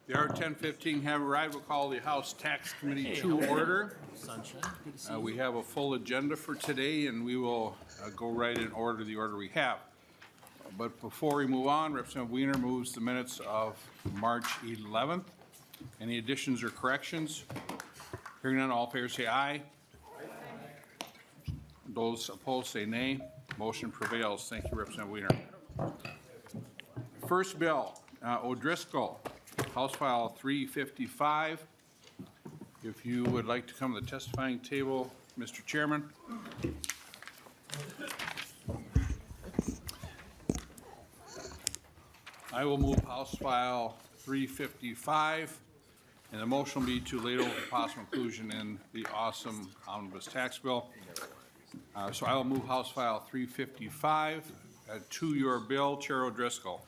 The hour 10:15 have arrived. We'll call the House Tax Committee to order. Sunshine. Good to see you. We have a full agenda for today, and we will go right in order, the order we have. But before we move on, Representative Wiener moves the minutes of March 11th. Any additions or corrections? Hearing none, all in favor say aye. Those opposed say nay. Motion prevails. Thank you, Representative Wiener. First bill, O'Driscoll, House File 355. If you would like to come to the testifying table, Mr. Chairman. I will move House File 355, and the motion will be to lay over for possible inclusion in the awesome omnibus tax bill. So I will move House File 355 to your bill, Chair O'Driscoll.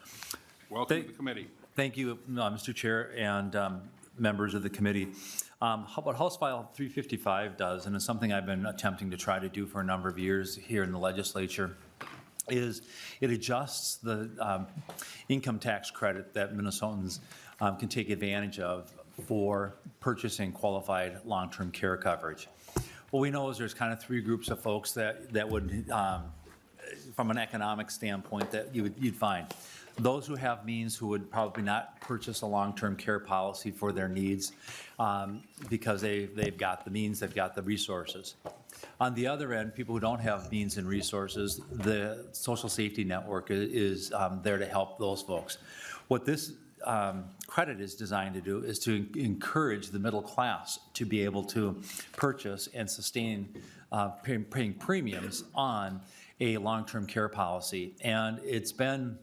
Welcome to the committee. Thank you, Mr. Chair and members of the committee. What House File 355 does, and it's something I've been attempting to try to do for a number of years here in the legislature, is it adjusts the income tax credit that Minnesotans can take advantage of for purchasing qualified long-term care coverage. What we know is there's kind of three groups of folks that would, from an economic standpoint, that you'd find. Those who have means who would probably not purchase a long-term care policy for their needs because they've got the means, they've got the resources. On the other end, people who don't have means and resources, the social safety network is there to help those folks. What this credit is designed to do is to encourage the middle class to be able to purchase and sustain paying premiums on a long-term care policy. And it's been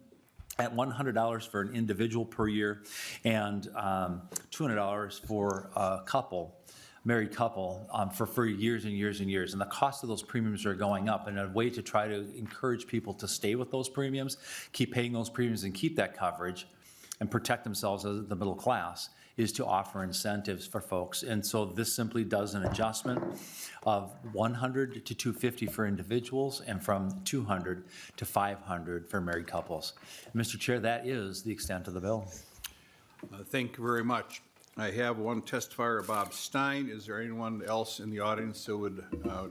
at $100 for an individual per year and $200 for a couple, married couple, for years and years and years. And the cost of those premiums are going up. And a way to try to encourage people to stay with those premiums, keep paying those premiums and keep that coverage and protect themselves as the middle class is to offer incentives for folks. And so this simply does an adjustment of $100 to $250 for individuals and from $200 to $500 for married couples. Mr. Chair, that is the extent of the bill. Thank you very much. I have one testifier, Bob Stein. Is there anyone else in the audience who would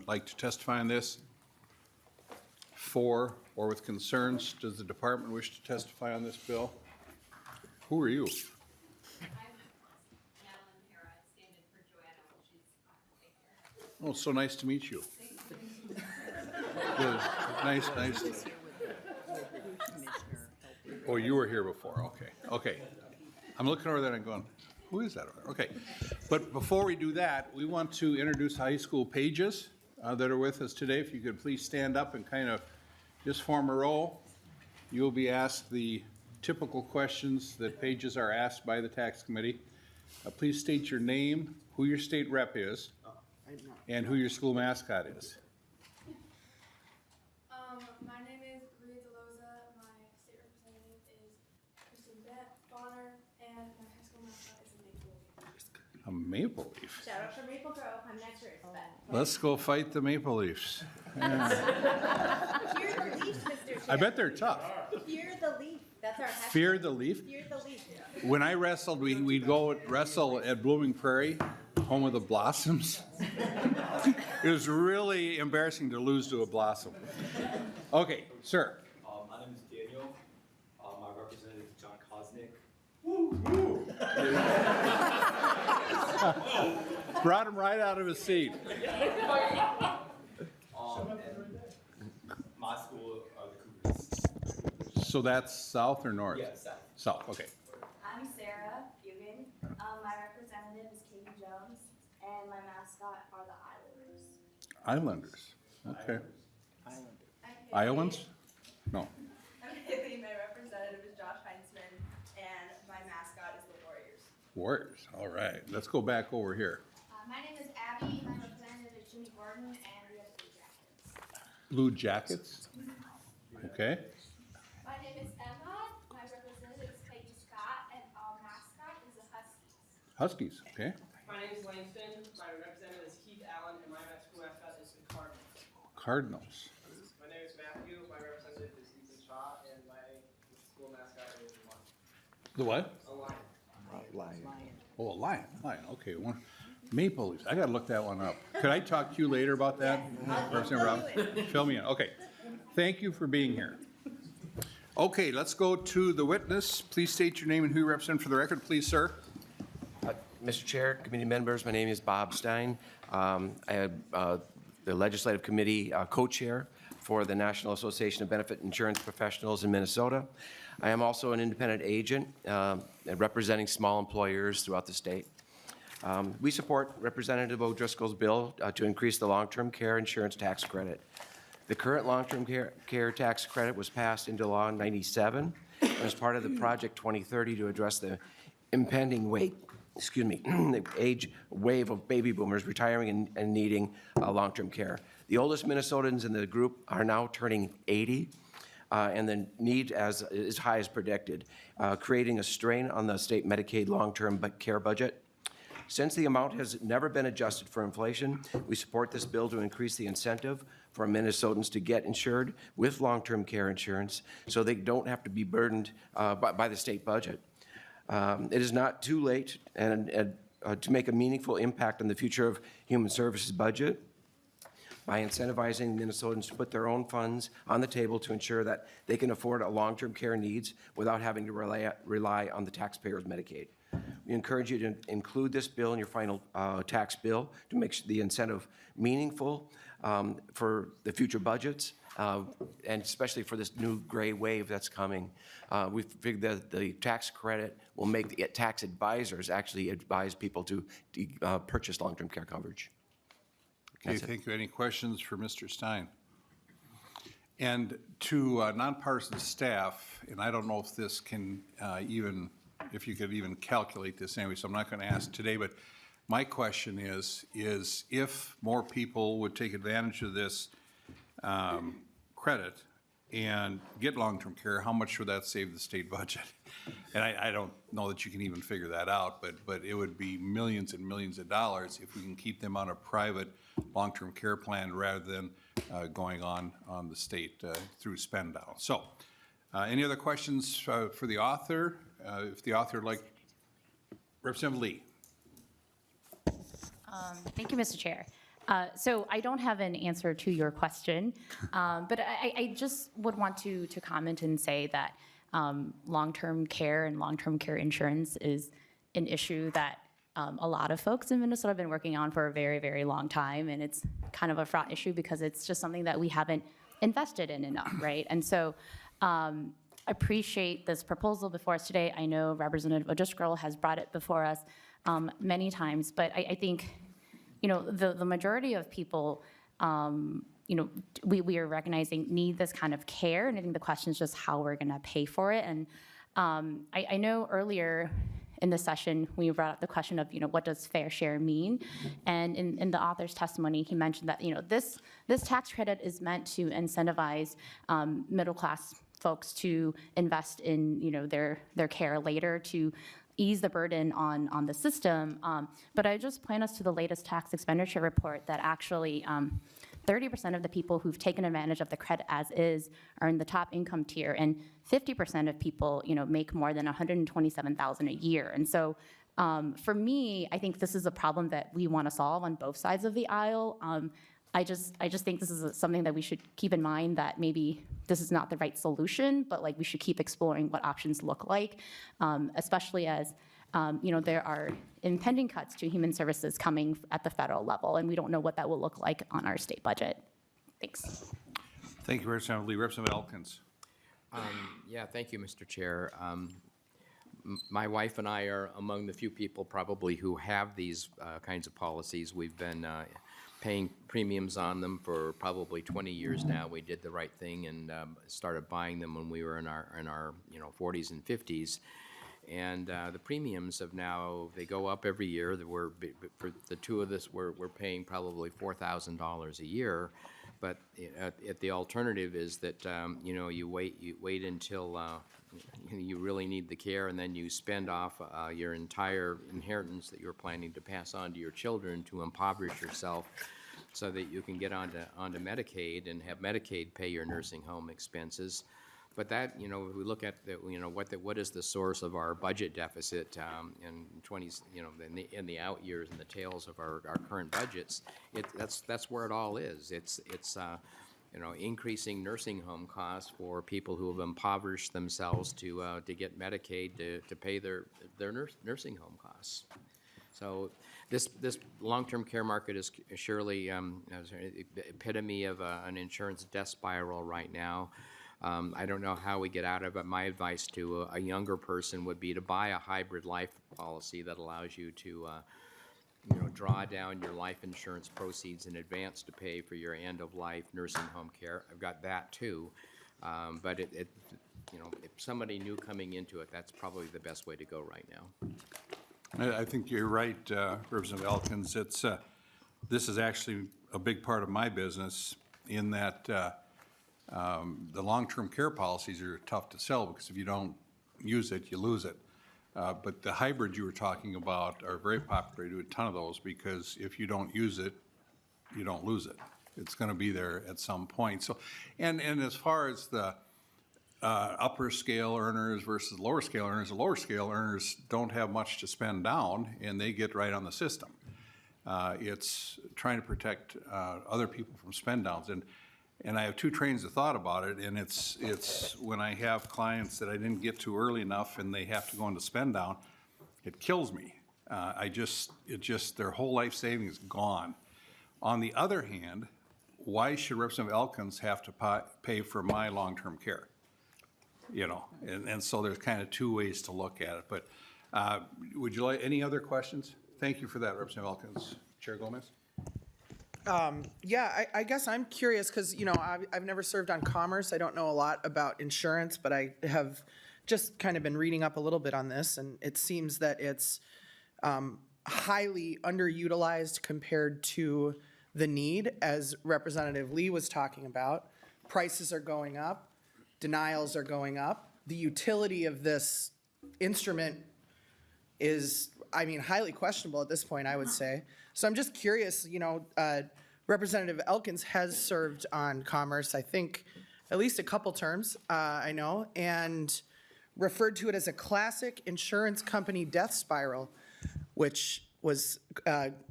like to testify on this? For or with concerns? Does the department wish to testify on this bill? Who are you? Oh, so nice to meet you. Good. Nice. Oh, you were here before, okay. I'm looking over there and going, who is that over there? Okay, but before we do that, we want to introduce high school pages that are with us today. If you could please stand up and kind of just form a row. You'll be asked the typical questions that pages are asked by the tax committee. Please state your name, who your state rep is, and who your school mascot is. My name is Maria DeLoza. My state representative is Kristen Bonner, and my high school mascot is a maple leaf. A maple leaf. Shout out for Maple Grove. I'm next to her. Let's go fight the Maple Leafs. Fear the Leaf, Mr. Chair. I bet they're tough. Fear the Leaf. That's our hashtag. Fear the Leaf? Fear the Leaf. When I wrestled, we'd go wrestle at Blooming Prairie, home of the Blossoms. It was really embarrassing to lose to a Blossom. Okay, sir. My name is Daniel. My representative is John Koznick. Brought him right out of his seat. My school are the Cougars. So that's south or north? Yeah, south. South, okay. I'm Sarah Youakim. My representative is Katie Jones, and my mascot are the Islanders. Islanders, okay. I'm Iowans? No. I'm Haley. My representative is Josh Heinzman, and my mascot is the Warriors. Warriors, all right. Let's go back over here. My name is Abby. My representative is Jimmy Gordon, and we have Blue Blue Jackets. Jackets? Okay. My name is Emma. My representative is Peggy Scott, and our mascot is the Huskies. Huskies, okay. My name is Langston. My representative is Keith Allen, and my school mascot is the Cardinals. Cardinals. My name is Matthew. My representative is Ethan Shaw, and my school mascot is a lion. The what? A lion. Oh, a lion, okay. Maple leaves, I gotta look that one up. Could I talk to you later about that? Representative Rob? Fill me in, okay. Thank you for being here. Okay, let's go to the witness. Please state your name and who you represent for the record, please, sir. Mr. Chair, committee members, my name is Bob Stein. I am the Legislative Committee co-chair for the National Association of Benefit Insurance Professionals in Minnesota. I am also an independent agent representing small employers throughout the state. We support Representative O'Driscoll's bill to increase the long-term care insurance tax credit. The current long-term care tax credit was passed into law in '97 as part of the Project 2030 to address the impending the age wave of baby boomers retiring and needing long-term care. The oldest Minnesotans in the group are now turning 80, and the need is high as predicted, creating a strain on the state Medicaid long-term care budget. Since the amount has never been adjusted for inflation, we support this bill to increase the incentive for Minnesotans to get insured with long-term care insurance so they don't have to be burdened by the state budget. It is not too late to make a meaningful impact on the future of human services budget by incentivizing Minnesotans to put their own funds on the table to ensure that they can afford a long-term care needs without having to rely on the taxpayers' Medicaid. We encourage you to include this bill in your final tax bill to make the incentive meaningful for the future budgets, and especially for this new gray wave that's coming. We figured that the tax credit will make the tax advisors actually advise people to purchase long-term care coverage. Okay, thank you. Any questions for Mr. Stein? And to nonpartisan staff, and I don't know if this can if you could even calculate this anyway, so I'm not going to ask today, but my question is if more people would take advantage of this credit and get long-term care, how much would that save the state budget? And I don't know that you can even figure that out, but it would be millions and millions of dollars if we can keep them on a private long-term care plan rather than going on the state through spend down. So any other questions for the author? If the author would like, Representative Lee. Thank you, Mr. Chair. So I don't have an answer to your question, but I just would want to comment and say that long-term care and long-term care insurance is an issue that a lot of folks in Minnesota have been working on for a very, very long time, and it's kind of a fraught issue because it's just something that we haven't invested in enough, right? And so appreciate this proposal before us today. I know Representative O'Driscoll has brought it before us many times, but I think, you know, the majority of people, you know, we are recognizing need this kind of care, and I think the question is just how we're going to pay for it. And I know earlier in the session we brought up the question of, you know, what does fair share mean? And in the author's testimony, he mentioned that, you know, this tax credit is meant to incentivize middle class folks to invest in, you know, their care later, to ease the burden on the system. But I just point us to the latest tax expenditure report that actually 30% of the people who've taken advantage of the credit as is are in the top income tier, and 50% of people, you know, make more than $127,000 a year. And so for me, I think this is a problem that we want to solve on both sides of the aisle. I just think this is something that we should keep in mind, that maybe this is not the right solution, but like we should keep exploring what options look like, especially as you know, there are impending cuts to human services coming at the federal level, and we don't know what that will look like on our state budget. Thanks. Thank you, Representative Lee. Representative Elkins. Yeah, thank you, Mr. Chair. My wife and I are among the few people probably who have these kinds of policies. We've been paying premiums on them for probably 20 years now. We did the right thing and started buying them when we were in our 40s and 50s. And the premiums have now, they go up every year. For the two of us, we're paying probably $4,000 a year. But the alternative is that you wait until you really need the care, and then you spend off your entire inheritance that you're planning to pass on to your children to impoverish yourself, so that you can get onto Medicaid and have Medicaid pay your nursing home expenses. But that, if we look at what is the source of our budget deficit in 20s, in the out years and the tails of our current budgets, that's where it all is. It's increasing nursing home costs for people who have impoverished themselves to get Medicaid to pay their nursing home costs. So this long-term care market is surely an epitome of an insurance death spiral right now. I don't know how we get out of it. My advice to a younger person would be to buy a hybrid life policy that allows you to draw down your life insurance proceeds in advance to pay for your end-of-life nursing home care. I've got that too, but if somebody new coming into it, that's probably the best way to go right now. I think you're right, Representative Elkins. This is actually a big part of my business in that the long-term care policies are tough to sell because if you don't use it, you lose it. But the hybrids you were talking about are very popular. I do a ton of those because if you don't use it, you don't lose it. It's going to be there at some point. So, and as far as the upper scale earners versus lower scale earners, the lower scale earners don't have much to spend down and they get right on the system. It's trying to protect other people from spend downs. And I have two trains of thought about it, and it's when I have clients that I didn't get to early enough and they have to go into spend down, it kills me. Their whole life savings is gone. On the other hand, why should Representative Elkins have to pay for my long-term care? And so there's kind of two ways to look at it. But would you like any other questions? Thank you for that, Representative Elkins. Chair Gomez? Yeah, I guess I'm curious because, I've never served on Commerce. I don't know a lot about insurance, but I have just kind of been reading up a little bit on this, and it seems that it's highly underutilized compared to the need, as Representative Lee was talking about. Prices are going up, denials are going up. The utility of this instrument is, highly questionable at this point, I would say. So I'm just curious, Representative Elkins has served on Commerce, I think, at least a couple terms, I know, and referred to it as a classic insurance company death spiral, which was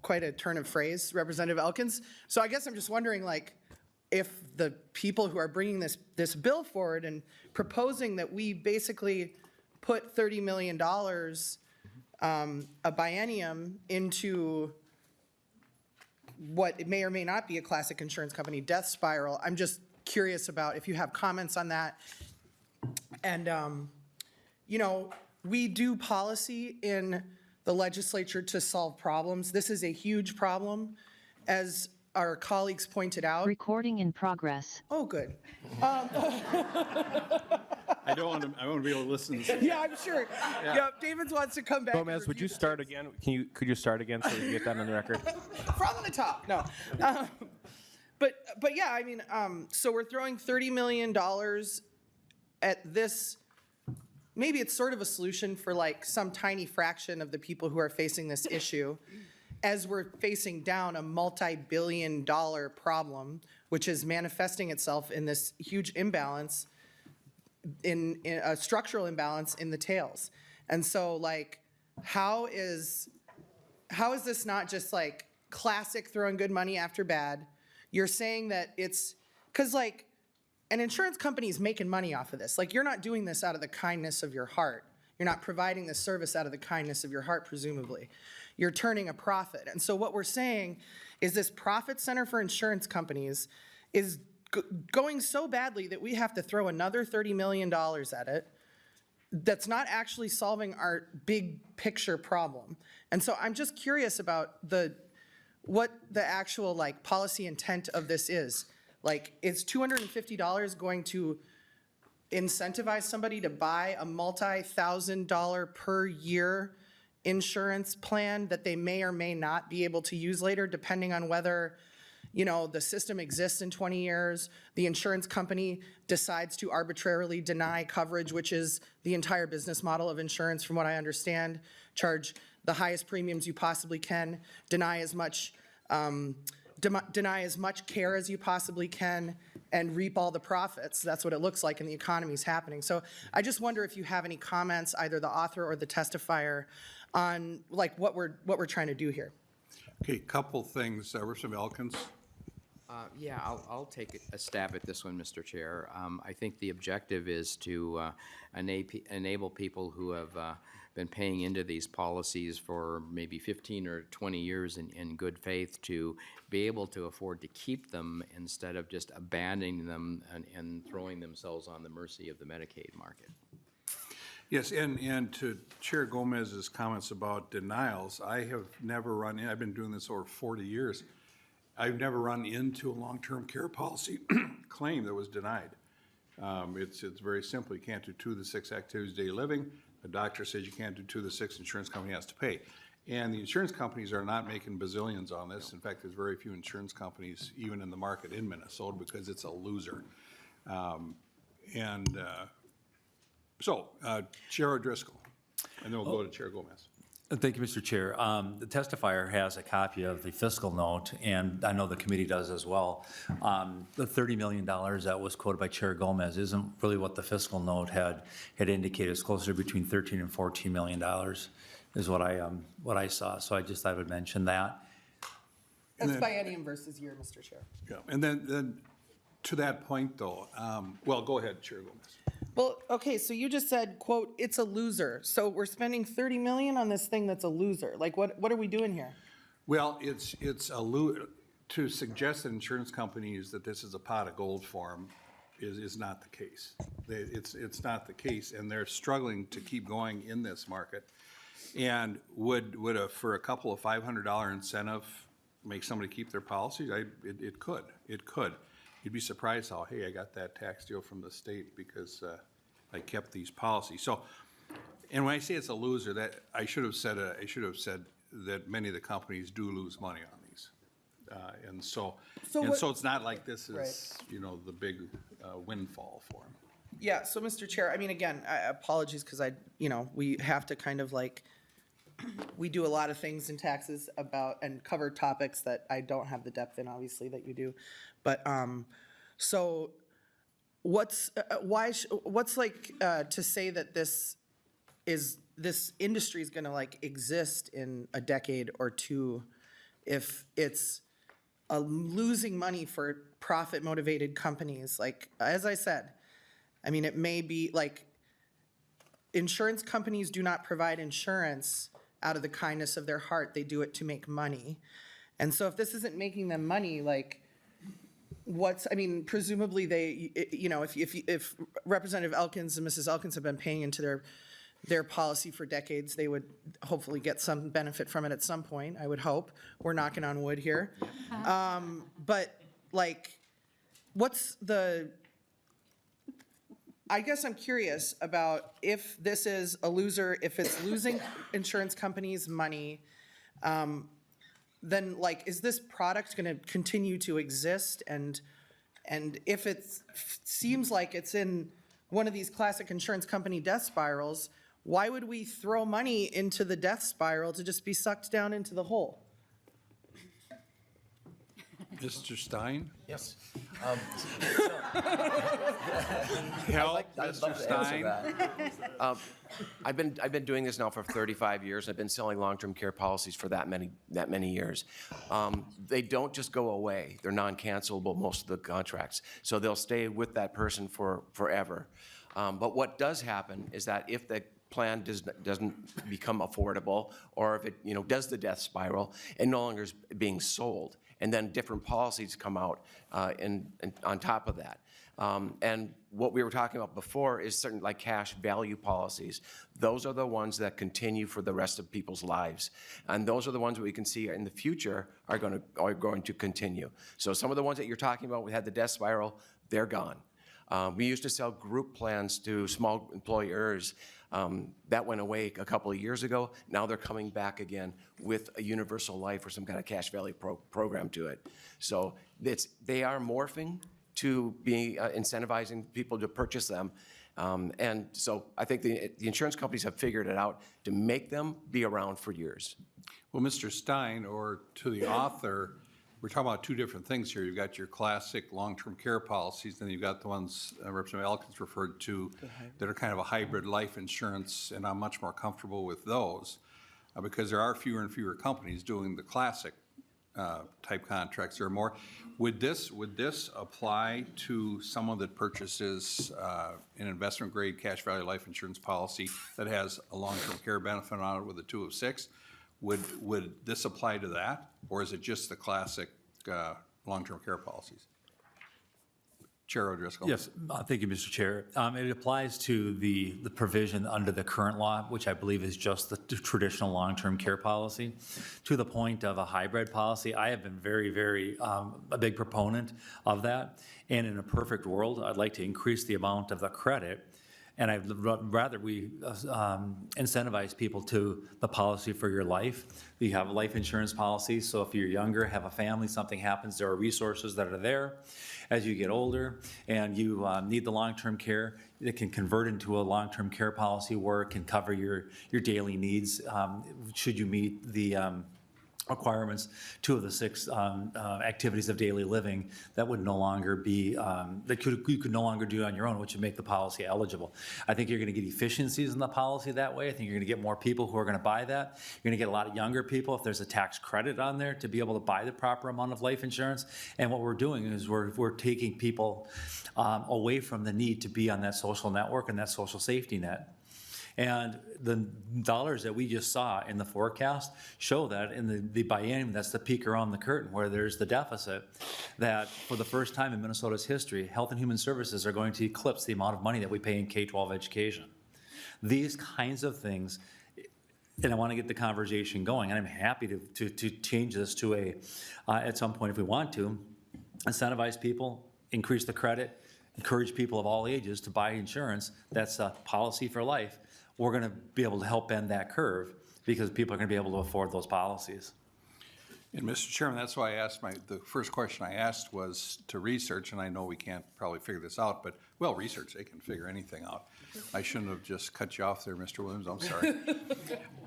quite a turn of phrase, Representative Elkins. So I guess I'm just wondering, if the people who are bringing this bill forward and proposing that we basically put $30 million a biennium into what it may or may not be a classic insurance company death spiral. I'm just curious about if you have comments on that. And, we do policy in the legislature to solve problems. This is a huge problem, as our colleagues pointed out. Recording in progress. Oh, good. I want to be able to listen to this. Yeah, I'm sure. Yeah, David wants to come back. Gomez, would you start again? Could you start again so we can get that on the record? From the top, no. But yeah, so we're throwing $30 million at this. Maybe it's sort of a solution for some tiny fraction of the people who are facing this issue, as we're facing down a multi-billion-dollar problem, which is manifesting itself in this huge imbalance, in a structural imbalance in the tails. And so, how is this not just classic throwing good money after bad? You're saying that it's because an insurance company is making money off of this. You're not doing this out of the kindness of your heart. You're not providing this service out of the kindness of your heart, presumably. You're turning a profit. And so what we're saying is this profit center for insurance companies is going so badly that we have to throw another $30 million at it. That's not actually solving our big picture problem. And so I'm just curious about what the actual policy intent of this is. Is $250 going to incentivize somebody to buy a multi-$1,000 per year insurance plan that they may or may not be able to use later, depending on whether the system exists in 20 years, the insurance company decides to arbitrarily deny coverage, which is the entire business model of insurance, from what I understand, charge the highest premiums you possibly can, deny as much care as you possibly can, and reap all the profits. That's what it looks like, and the economy's happening. So I just wonder if you have any comments, either the author or the testifier, on like what we're trying to do here. Okay, couple things. Representative Elkins? Yeah, I'll take a stab at this one, Mr. Chair. I think the objective is to enable people who have been paying into these policies for maybe 15 or 20 years in good faith to be able to afford to keep them instead of just abandoning them and throwing themselves on the mercy of the Medicaid market. Yes, and to Chair Gomez's comments about denials, I have never run in, I've been doing this over 40 years, I've never run into a long-term care policy claim that was denied. It's very simple. You can't do 2 of the 6 activities of daily living. The doctor says you can't do 2 of the 6, insurance company has to pay. And the insurance companies are not making bazillions on this. In fact, there's very few insurance companies even in the market in Minnesota because it's a loser. So, Chair O'Driscoll, and then we'll go to Chair Gomez. Thank you, Mr. Chair. The testifier has a copy of the fiscal note, and I know the committee does as well. The $30 million that was quoted by Chair Gomez isn't really what the fiscal note had indicated. It's closer to between $13 and $14 million is what I saw. So I just thought I would mention that. That's biennium versus year, Mr. Chair. Yeah, and then to that point, though, well, go ahead, Chair Gomez. Well, okay, so you just said, quote, it's a loser. So we're spending $30 million on this thing that's a loser. Like, what are we doing here? Well, it's to suggest that insurance companies that this is a pot of gold for them is not the case. It's not the case, and they're struggling to keep going in this market. And would for a couple of $500 incentive make somebody keep their policies? It could. You'd be surprised how, hey, I got that tax deal from the state because I kept these policies. So, and when I say it's a loser, that I should have said that many of the companies do lose money on these, and so it's not like this is Right. The big windfall for them. Yeah, so Mr. Chair, I mean, again, apologies because we have to kind of like, we do a lot of things in taxes about and cover topics that I don't have the depth in, obviously, that you do. But so what's like to say that this industry is going to like exist in a decade or two if it's losing money for profit motivated companies? Like, as I said, I mean, it may be like insurance companies do not provide insurance out of the kindness of their heart. They do it to make money. And so if this isn't making them money, like presumably they, if Representative Elkins and Mrs. Elkins have been paying into their policy for decades, they would hopefully get some benefit from it at some point, I would hope. We're knocking on wood here. But like, I guess I'm curious about if this is a loser, if it's losing insurance companies money, then like, is this product going to continue to exist? And if it seems like it's in one of these classic insurance company death spirals, why would we throw money into the death spiral to just be sucked down into the hole? Mr. Stein? Yes. Mr. Stein? I've been doing this now for 35 years. I've been selling long-term care policies for that many years. They don't just go away. They're non-cancelable, most of the contracts. So they'll stay with that person forever. But what does happen is that if the plan doesn't become affordable, or if it does the death spiral, it no longer is being sold. And then different policies come out on top of that. And what we were talking about before is certain like cash value policies. Those are the ones that continue for the rest of people's lives. And those are the ones that we can see in the future are going to continue. So some of the ones that you're talking about, we had the death spiral, they're gone. We used to sell group plans to small employers. That went away a couple of years ago. Now they're coming back again with a universal life or some kind of cash value program to it. So they are morphing to be incentivizing people to purchase them. And so I think the insurance companies have figured it out to make them be around for years. Well, Mr. Stein, or to the author, we're talking about two different things here. You've got your classic long-term care policies, then you've got the ones Representative Elkins referred to that are kind of a hybrid life insurance, and I'm much more comfortable with those because there are fewer and fewer companies doing the classic type contracts. There are more. Would this apply to someone that purchases an investment-grade cash value life insurance policy that has a long-term care benefit on it with a 2 of 6? Would this apply to that, or is it just the classic long-term care policies? Chair O'Driscoll. Yes, thank you, Mr. Chair. It applies to the provision under the current law, which I believe is just the traditional long-term care policy. To the point of a hybrid policy, I have been very, very a big proponent of that. And in a perfect world, I'd like to increase the amount of the credit, and I'd rather we incentivize people to the policy for your life. You have a life insurance policy, so if you're younger, have a family, something happens, there are resources that are there. As you get older and you need the long-term care, it can convert into a long-term care policy where it can cover your daily needs should you meet the requirements, 2 of the 6 activities of daily living that would no longer be, you could no longer do on your own, which would make the policy eligible. I think you're going to get efficiencies in the policy that way. I think you're going to get more people who are going to buy that. You're going to get a lot of younger people if there's a tax credit on there to be able to buy the proper amount of life insurance. And what we're doing is we're taking people away from the need to be on that social network and that social safety net. And the dollars that we just saw in the forecast show that in the biennium, that's the peak around the curtain where there's the deficit, that for the first time in Minnesota's history, Health and Human Services are going to eclipse the amount of money that we pay in K-12 education. These kinds of things, and I want to get the conversation going, and I'm happy to change this to at some point if we want to, incentivize people, increase the credit, encourage people of all ages to buy insurance. That's a policy for life. We're going to be able to help bend that curve because people are going to be able to afford those policies. And Mr. Chairman, that's why I asked the first question I asked was to research, and I know we can't probably figure this out, but, well, research, they can figure anything out. I shouldn't have just cut you off there, Mr. Williams, I'm sorry.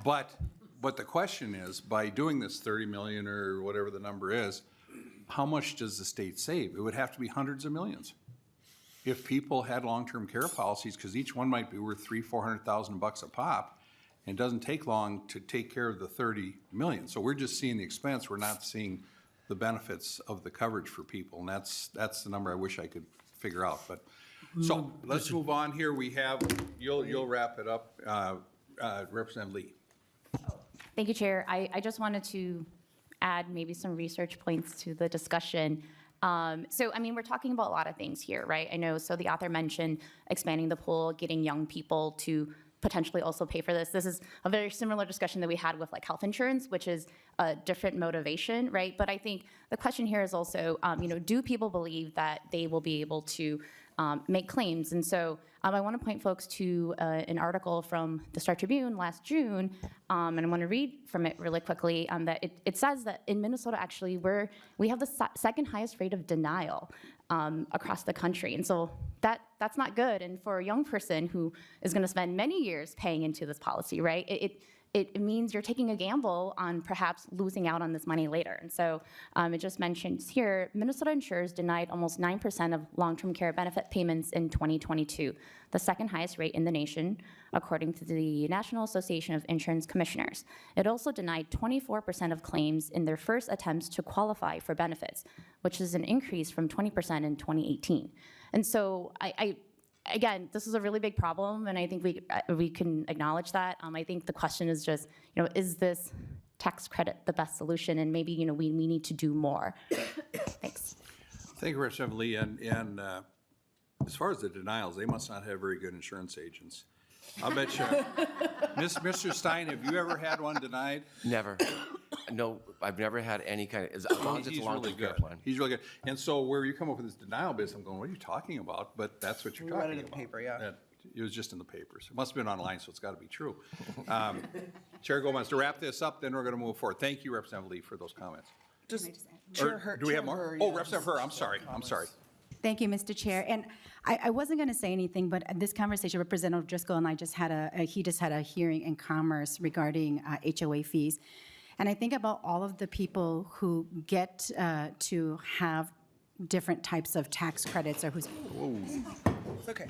But the question is, by doing this 30 million or whatever the number is, how much does the state save? It would have to be hundreds of millions. If people had long-term care policies, because each one might be worth $300,000-400,000 a pop, and it doesn't take long to take care of the 30 million. So we're just seeing the expense. We're not seeing the benefits of the coverage for people, and that's the number I wish I could figure out. But so let's move on here. We have you'll wrap it up, Representative Lee. Thank you, Chair. I just wanted to add maybe some research points to the discussion. So, I mean, we're talking about a lot of things here, right? I know, so the author mentioned expanding the pool, getting young people to potentially also pay for this. This is a very similar discussion that we had with like health insurance, which is a different motivation, right? But I think the question here is also, do people believe that they will be able to make claims? And so I want to point folks to an article from the Star Tribune last June, and I want to read from it really quickly, that it says that in Minnesota, actually, we have the second highest rate of denial across the country. And so that's not good. And for a young person who is going to spend many years paying into this policy, right, it means you're taking a gamble on perhaps losing out on this money later. And so it just mentions here, Minnesota insurers denied almost 9% of long-term care benefit payments in 2022, the second highest rate in the nation, according to the National Association of Insurance Commissioners. It also denied 24% of claims in their first attempts to qualify for benefits, which is an increase from 20% in 2018. And so again, this is a really big problem, and I think we can acknowledge that. I think the question is just, is this tax credit the best solution? And maybe, we need to do more. Thanks. Thank you, Representative Lee. And as far as the denials, they must not have very good insurance agents. I'll bet you. Mr. Stein, have you ever had one denied? Never. No, I've never had any kind of, as long as it's a long-term care plan. He's really good. And so where you come up with this denial base, I'm going, what are you talking about? But that's what you're talking about. We read it in the paper, yeah. It was just in the papers. It must have been online, so it's got to be true. Chair Gomez, to wrap this up, then we're going to move forward. Thank you, Representative Lee, for those comments. Do we have more? Oh, Representative Herr, I'm sorry. Thank you, Mr. Chair. And I wasn't going to say anything, but this conversation, Representative Driscoll and I just had he just had a hearing in Commerce regarding HOA fees. And I think about all of the people who get to have different types of tax credits or who's. It's okay.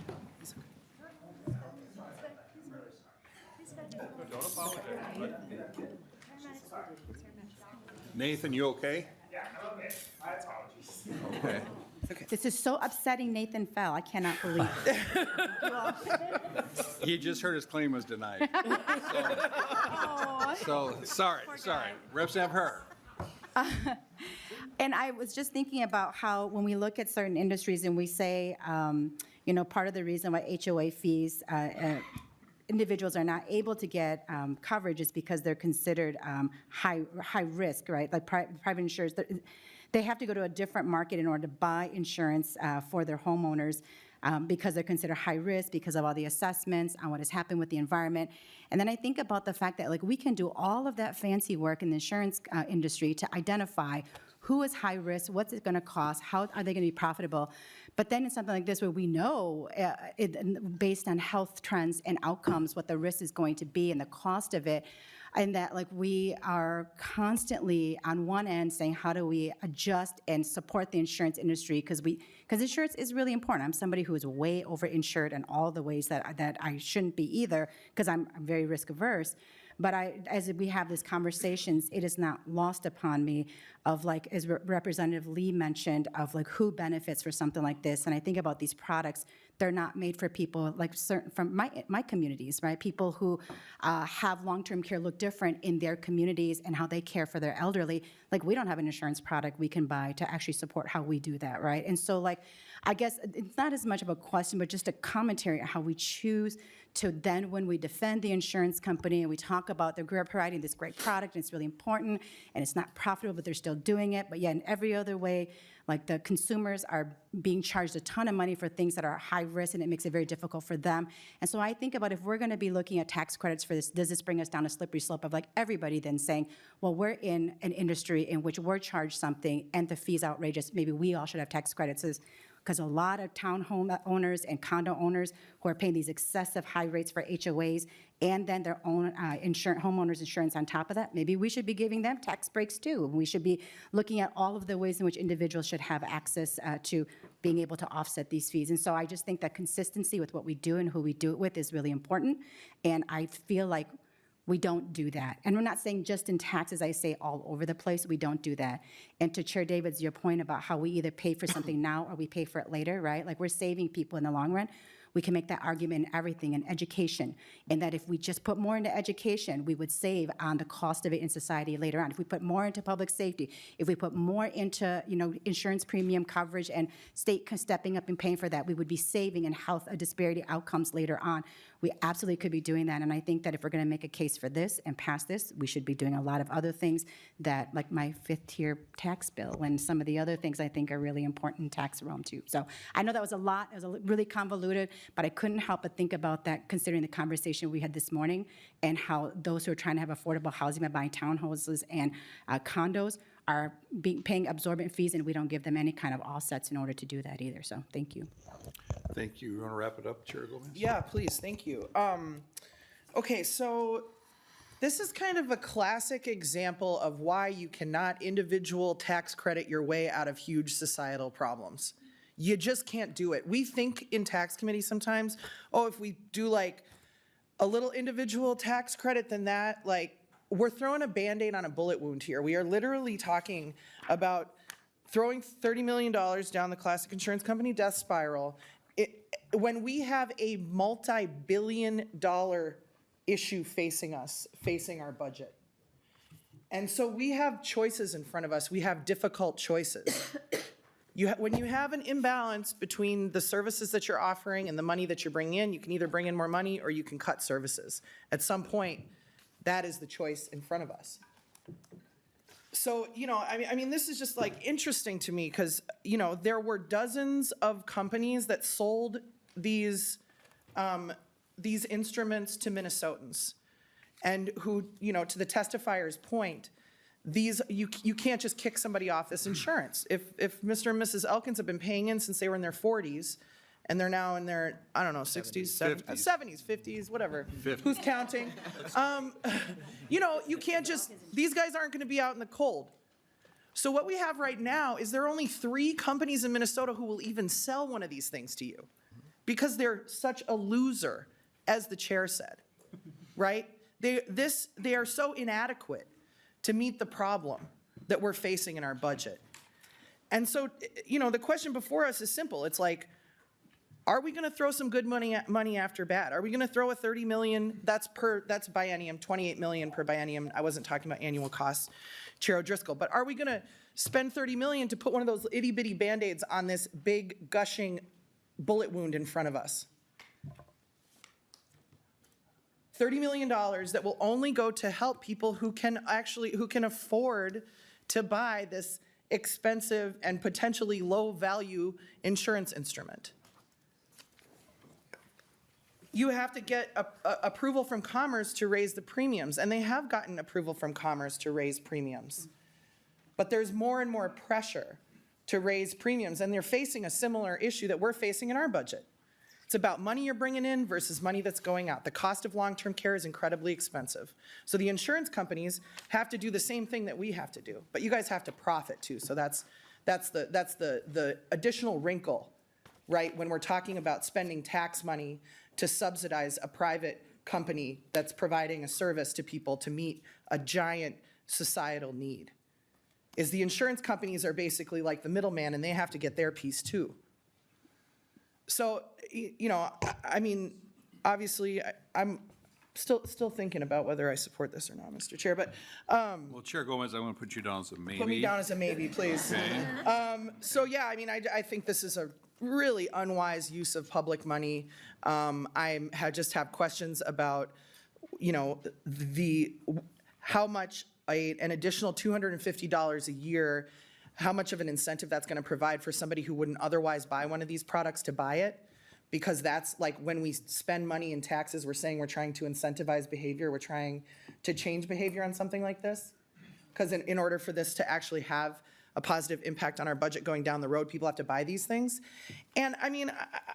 Nathan, you okay? Yeah, I'm okay. My apologies. Okay. This is so upsetting Nathan fell. I cannot believe it. He just heard his claim was denied. So, sorry. Representative Her. And I was just thinking about how when we look at certain industries and we say, part of the reason why HOA fees, individuals are not able to get coverage is because they're considered high risk, right? Like private insurers, they have to go to a different market in order to buy insurance for their homeowners because they're considered high risk because of all the assessments on what has happened with the environment. And then I think about the fact that we can do all of that fancy work in the insurance industry to identify who is high risk, what's it going to cost, how are they going to be profitable. But then in something like this where we know based on health trends and outcomes what the risk is going to be and the cost of it, and that we are constantly on one end saying how do we adjust and support the insurance industry because insurance is really important. I'm somebody who is way overinsured in all the ways that I shouldn't be either because I'm very risk averse. But as we have these conversations, it is not lost upon me of as Representative Lee mentioned, of who benefits for something like this. And I think about these products, they're not made for people certain from my communities, right? People who have long-term care look different in their communities and how they care for their elderly. We don't have an insurance product we can buy to actually support how we do that, right? And so I guess it's not as much of a question, but just a commentary on how we choose to then when we defend the insurance company and we talk about they're providing this great product and it's really important and it's not profitable, but they're still doing it. But yeah, in every other way, the consumers are being charged a ton of money for things that are high risk and it makes it very difficult for them. And so I think about if we're going to be looking at tax credits for this, does this bring us down a slippery slope of everybody then saying, well, we're in an industry in which we're charged something and the fee's outrageous. Maybe we all should have tax credits. Because a lot of townhome owners and condo owners who are paying these excessive high rates for HOAs and then their own homeowners insurance on top of that, maybe we should be giving them tax breaks too. We should be looking at all of the ways in which individuals should have access to being able to offset these fees. And so I just think that consistency with what we do and who we do it with is really important. And I feel like we don't do that. And we're not saying just in taxes, I say all over the place, we don't do that. And to Chair David's, your point about how we either pay for something now or we pay for it later, right? We're saving people in the long run. We can make that argument in everything, in education, and that if we just put more into education, we would save on the cost of it in society later on. If we put more into public safety, if we put more into insurance premium coverage and state stepping up and paying for that, we would be saving in health disparity outcomes later on. We absolutely could be doing that, and I think that if we're going to make a case for this and pass this, we should be doing a lot of other things that, like my fifth-tier tax bill and some of the other things I think are really important in tax realm too. So I know that was a lot. It was really convoluted, but I couldn't help but think about that considering the conversation we had this morning and how those who are trying to have affordable housing by buying townhouses and condos are paying absorbent fees, and we don't give them any kind of offsets in order to do that either. So thank you. Thank you. You want to wrap it up, Chair Gomez? Yeah, please, thank you. Okay, so this is kind of a classic example of why you cannot individual tax credit your way out of huge societal problems. You just can't do it. We think in tax committee sometimes, oh, if we do a little individual tax credit, then that, we're throwing a Band-Aid on a bullet wound here. We are literally talking about throwing $30 million down the classic insurance company death spiral when we have a multi-billion-dollar issue facing us, facing our budget. And so we have choices in front of us. We have difficult choices. When you have an imbalance between the services that you're offering and the money that you're bringing in, you can either bring in more money or you can cut services. At some point, that is the choice in front of us. So, I mean, this is just interesting to me because, there were dozens of companies that sold these instruments to Minnesotans and who, to the testifier's point, you can't just kick somebody off this insurance. If Mr. and Mrs. Elkins have been paying in since they were in their 40s and they're now in their, I don't know, 60s, 70s, 50s, whatever. Who's counting? You know, you can't just, these guys aren't going to be out in the cold. So what we have right now is there are only 3 companies in Minnesota who will even sell one of these things to you because they're such a loser, as the chair said, right? They are so inadequate to meet the problem that we're facing in our budget. And so, you know, the question before us is simple. It's like, are we going to throw some good money after bad? Are we going to throw a 30 million, that's biennium, 28 million per biennium. I wasn't talking about annual costs, Chair O'Driscoll, but are we going to spend 30 million to put one of those itty bitty Band-Aids on this big gushing bullet wound in front of us? $30 million that will only go to help people who can afford to buy this expensive and potentially low value insurance instrument. You have to get approval from Commerce to raise the premiums, and they have gotten approval from Commerce to raise premiums. But there's more and more pressure to raise premiums, and they're facing a similar issue that we're facing in our budget. It's about money you're bringing in versus money that's going out. The cost of long-term care is incredibly expensive. So the insurance companies have to do the same thing that we have to do, but you guys have to profit too. So that's the additional wrinkle, right? When we're talking about spending tax money to subsidize a private company that's providing a service to people to meet a giant societal need, is the insurance companies are basically like the middleman, and they have to get their piece too. So, you know, I mean, obviously, I'm still thinking about whether I support this or not, Mr. Chair, but. Well, Chair Gomez, I want to put you down as a maybe. Put me down as a maybe, please. Okay. So, yeah, I mean, I think this is a really unwise use of public money. I just have questions about, you know, how much an additional $250 a year, how much of an incentive that's going to provide for somebody who wouldn't otherwise buy one of these products to buy it. Because that's like when we spend money in taxes, we're saying we're trying to incentivize behavior. We're trying to change behavior on something like this. Because in order for this to actually have a positive impact on our budget going down the road, people have to buy these things. And I mean,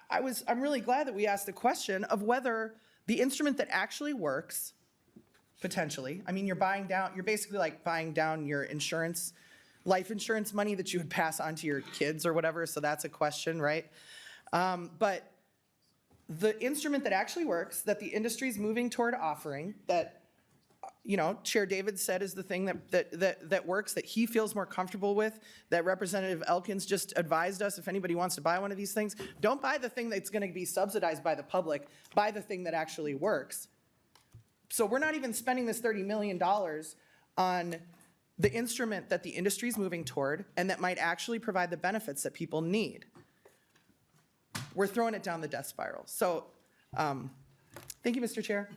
I'm really glad that we asked the question of whether the instrument that actually works, potentially, I mean, you're basically like buying down your insurance, life insurance money that you would pass on to your kids or whatever, so that's a question, right? But the instrument that actually works, that the industry's moving toward offering, that, you know, Chair David said is the thing that works, that he feels more comfortable with, that Representative Elkins just advised us, if anybody wants to buy one of these things, don't buy the thing that's gonna be subsidized by the public, buy the thing that actually works. So we're not even spending this $30 million on the instrument that the industry's moving toward and that might actually provide the benefits that people need. We're throwing it down the death spiral. So, thank you, Mr. Chair.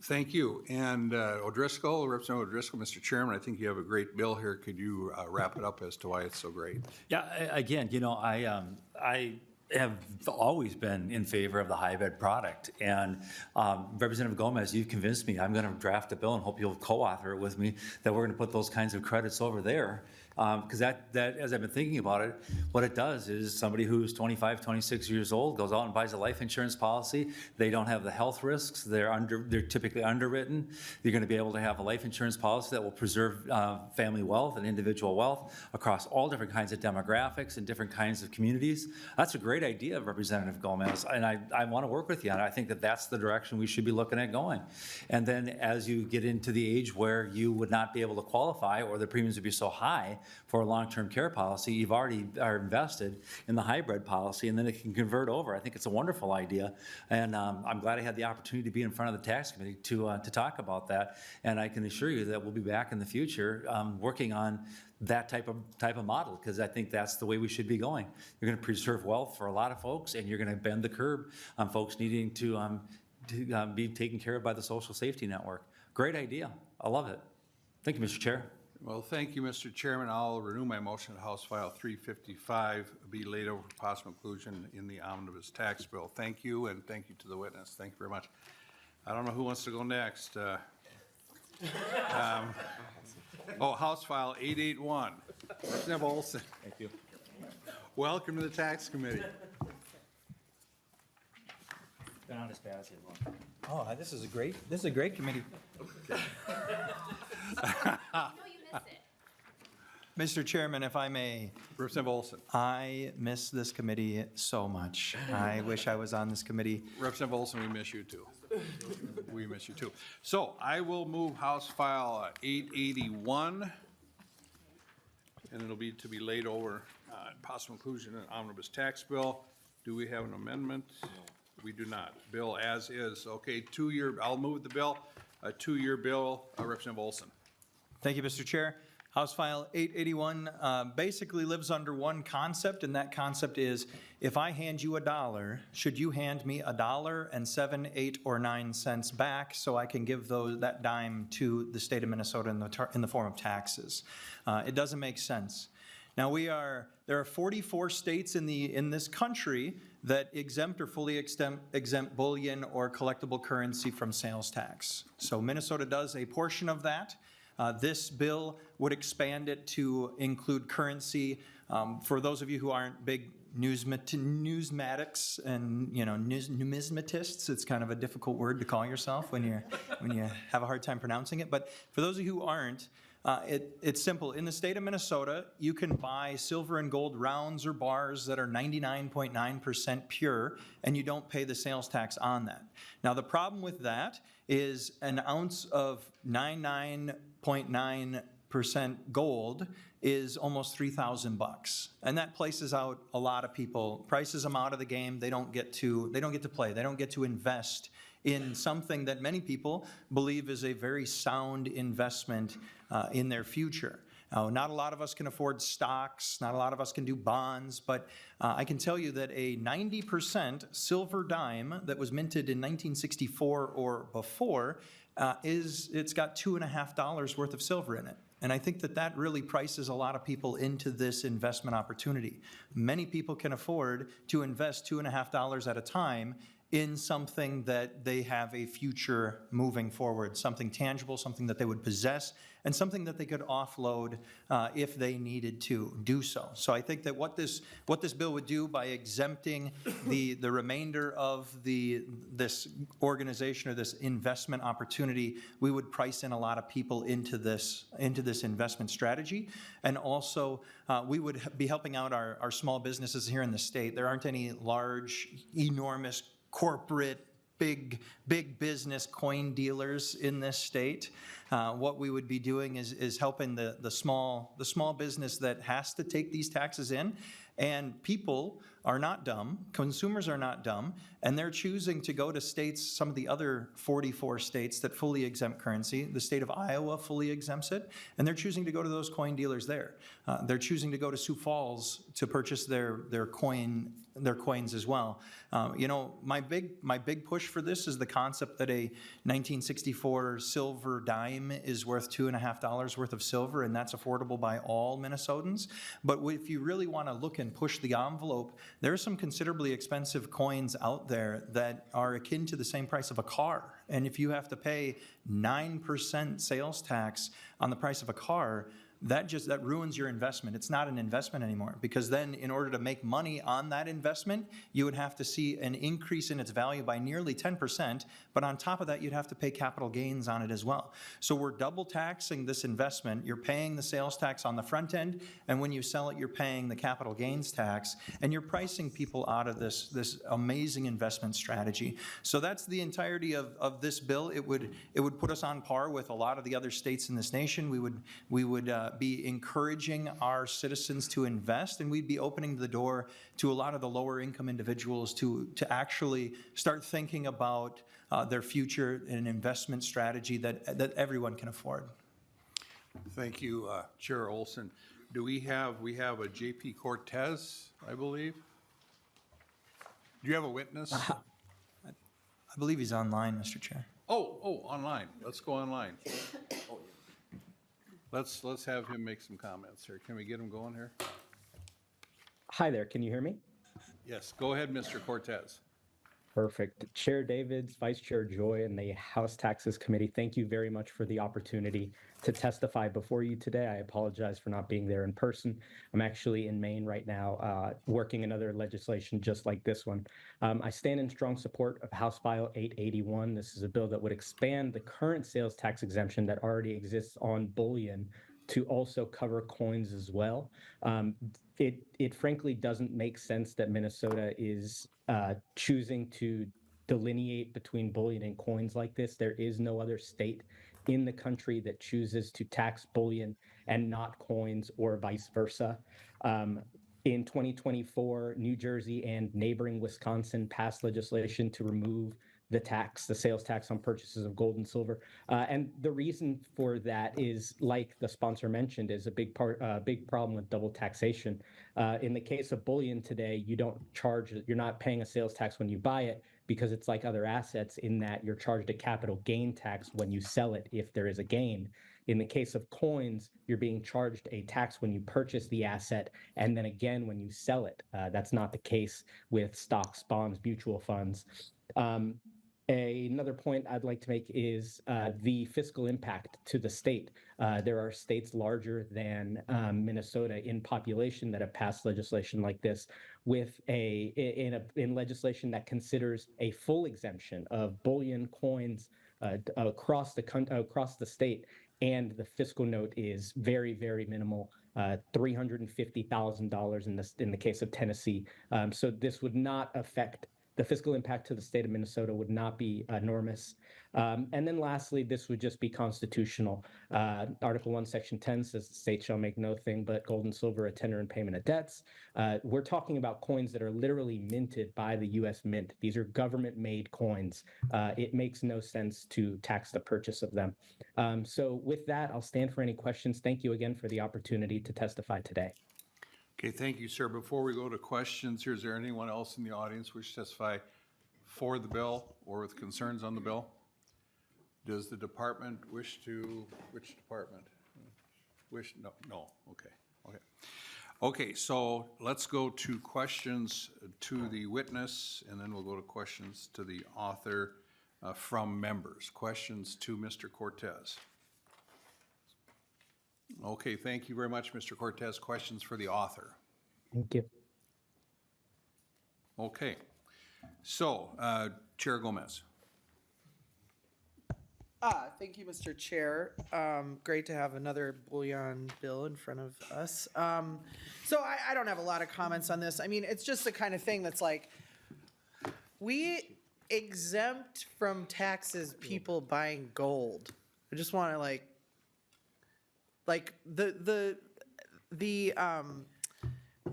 Thank you. And O'Driscoll, Representative O'Driscoll, Mr. Chairman, I think you have a great bill here. Could you wrap it up as to why it's so great? Yeah, again, you know, I have always been in favor of the hybrid product. And Representative Gomez, you've convinced me. I'm going to draft a bill and hope you'll co-author it with me, that we're going to put those kinds of credits over there. Because that, as I've been thinking about it, what it does is somebody who's 25, 26 years old goes out and buys a life insurance policy. They don't have the health risks. They're typically underwritten. You're going to be able to have a life insurance policy that will preserve family wealth and individual wealth across all different kinds of demographics and different kinds of communities. That's a great idea, Representative Gomez, and I want to work with you, and I think that that's the direction we should be looking at going. And then as you get into the age where you would not be able to qualify or the premiums would be so high for a long-term care policy, you've already are invested in the hybrid policy, and then it can convert over. I think it's a wonderful idea, and I'm glad I had the opportunity to be in front of the tax committee to talk about that. And I can assure you that we'll be back in the future working on that type of model, because I think that's the way we should be going. You're going to preserve wealth for a lot of folks, and you're going to bend the curb on folks needing to be taken care of by the social safety network. Great idea. I love it. Thank you, Mr. Chair. Well, thank you, Mr. Chairman. I'll renew my motion that House File 355 be laid over for possible inclusion in the omnibus tax bill. Thank you, and thank you to the witness. Thank you very much. I don't know who wants to go next. House File 881. Representative Olson. Thank you. Welcome to the Tax Committee. They're not as bad as they look. Oh, this is a great committee. No, you missed it. Mr. Chairman, if I may, Representative Olson. I miss this committee so much. I wish I was on this committee. Representative Olson, we miss you too. We miss you too. So I will move House File 881, and it'll be to be laid over possible inclusion in omnibus tax bill. Do we have an amendment? We do not. Bill as is. Okay, I'll move the bill, a 2-year bill. Representative Olson. Thank you, Mr. Chair. House File 881 basically lives under one concept, and that concept is if I hand you $1, should you hand me $1.07, 8, or 9 cents back so I can give that dime to the state of Minnesota in the form of taxes? It doesn't make sense. Now there are 44 states in this country that exempt or fully exempt bullion or collectible currency from sales tax. So Minnesota does a portion of that. This bill would expand it to include currency. For those of you who aren't big numismatics and numismatists, it's kind of a difficult word to call yourself when you have a hard time pronouncing it. But for those of you who aren't, it's simple. In the state of Minnesota, you can buy silver and gold rounds or bars that are 99.9% pure, and you don't pay the sales tax on that. Now, the problem with that is an ounce of 99.9% gold is almost $3,000, and that places out a lot of people, prices them out of the game. They don't get to play. They don't get to invest in something that many people believe is a very sound investment in their future. Now, not a lot of us can afford stocks, not a lot of us can do bonds, but I can tell you that a 90% silver dime that was minted in 1964 or before, it's got $2.50 worth of silver in it. And I think that really prices a lot of people into this investment opportunity. Many people can afford to invest $2.50 at a time in something that they have a future moving forward, something tangible, something that they would possess, and something that they could offload if they needed to do so. So I think that what this bill would do by exempting the remainder of this organization or this investment opportunity, we would price in a lot of people into this investment strategy. And also, we would be helping out our small businesses here in the state. There aren't any large, enormous corporate, big business coin dealers in this state. What we would be doing is helping the small business that has to take these taxes in. And people are not dumb, consumers are not dumb, and they're choosing to go to states, some of the other 44 states that fully exempt currency. The state of Iowa fully exempts it, and they're choosing to go to those coin dealers there. They're choosing to go to Sioux Falls to purchase their coins as well. My big push for this is the concept that a 1964 silver dime is worth $2.50 worth of silver, and that's affordable by all Minnesotans. But if you really want to look and push the envelope, there are some considerably expensive coins out there that are akin to the same price of a car. And if you have to pay 9% sales tax on the price of a car, that ruins your investment. It's not an investment anymore, because then in order to make money on that investment, you would have to see an increase in its value by nearly 10%, but on top of that, you'd have to pay capital gains on it as well. So we're double taxing this investment. You're paying the sales tax on the front end, and when you sell it, you're paying the capital gains tax, and you're pricing people out of this amazing investment strategy. So that's the entirety of this bill. It would put us on par with a lot of the other states in this nation. We would be encouraging our citizens to invest, and we'd be opening the door to a lot of the lower income individuals to actually start thinking about their future in an investment strategy that everyone can afford. Thank you, Chair Olson. We have a JP Cortez, I believe. Do you have a witness? I believe he's online, Mr. Chair. Oh, online. Let's go online. Let's have him make some comments here. Can we get him going here? Hi there, can you hear me? Yes, go ahead, Mr. Cortez. Perfect. Chair Davids, Vice Chair Joy, and the House Taxes Committee, thank you very much for the opportunity to testify before you today. I apologize for not being there in person. I'm actually in Maine right now, working another legislation just like this one. I stand in strong support of House File 881. This is a bill that would expand the current sales tax exemption that already exists on bullion to also cover coins as well. It frankly doesn't make sense that Minnesota is choosing to delineate between bullion and coins like this. There is no other state in the country that chooses to tax bullion and not coins, or vice versa. In 2024, New Jersey and neighboring Wisconsin passed legislation to remove the sales tax on purchases of gold and silver. And the reason for that is, like the sponsor mentioned, is a big problem with double taxation. In the case of bullion today, you're not paying a sales tax when you buy it, because it's like other assets in that you're charged a capital gain tax when you sell it if there is a gain. In the case of coins, you're being charged a tax when you purchase the asset and then again when you sell it. That's not the case with stocks, bonds, mutual funds. Another point I'd like to make is the fiscal impact to the state. There are states larger than Minnesota in population that have passed legislation like this, with in legislation that considers a full exemption of bullion, coins across the state, and the fiscal note is very, very minimal. $350,000 in the case of Tennessee. So this would not affect. The fiscal impact to the state of Minnesota would not be enormous. And then lastly, this would just be constitutional. Article 1, Section 10 says the state shall make no thing but gold and silver a tender in payment of debts. We're talking about coins that are literally minted by the U.S. Mint. These are government-made coins. It makes no sense to tax the purchase of them. So with that, I'll stand for any questions. Thank you again for the opportunity to testify today. Okay, thank you, sir. Before we go to questions, is there anyone else in the audience wish to testify for the bill or with concerns on the bill? Does the department wish to, which department? No, okay. Okay, so let's go to questions to the witness, and then we'll go to questions to the author from members. Questions to Mr. Cortez. Okay, thank you very much, Mr. Cortez. Questions for the author? Thank you. Okay, so Chair Gomez. Thank you, Mr. Chair. Great to have another bullion bill in front of us. So I don't have a lot of comments on this. I mean, it's just the kind of thing that's like, we exempt from taxes people buying gold. I just want to like the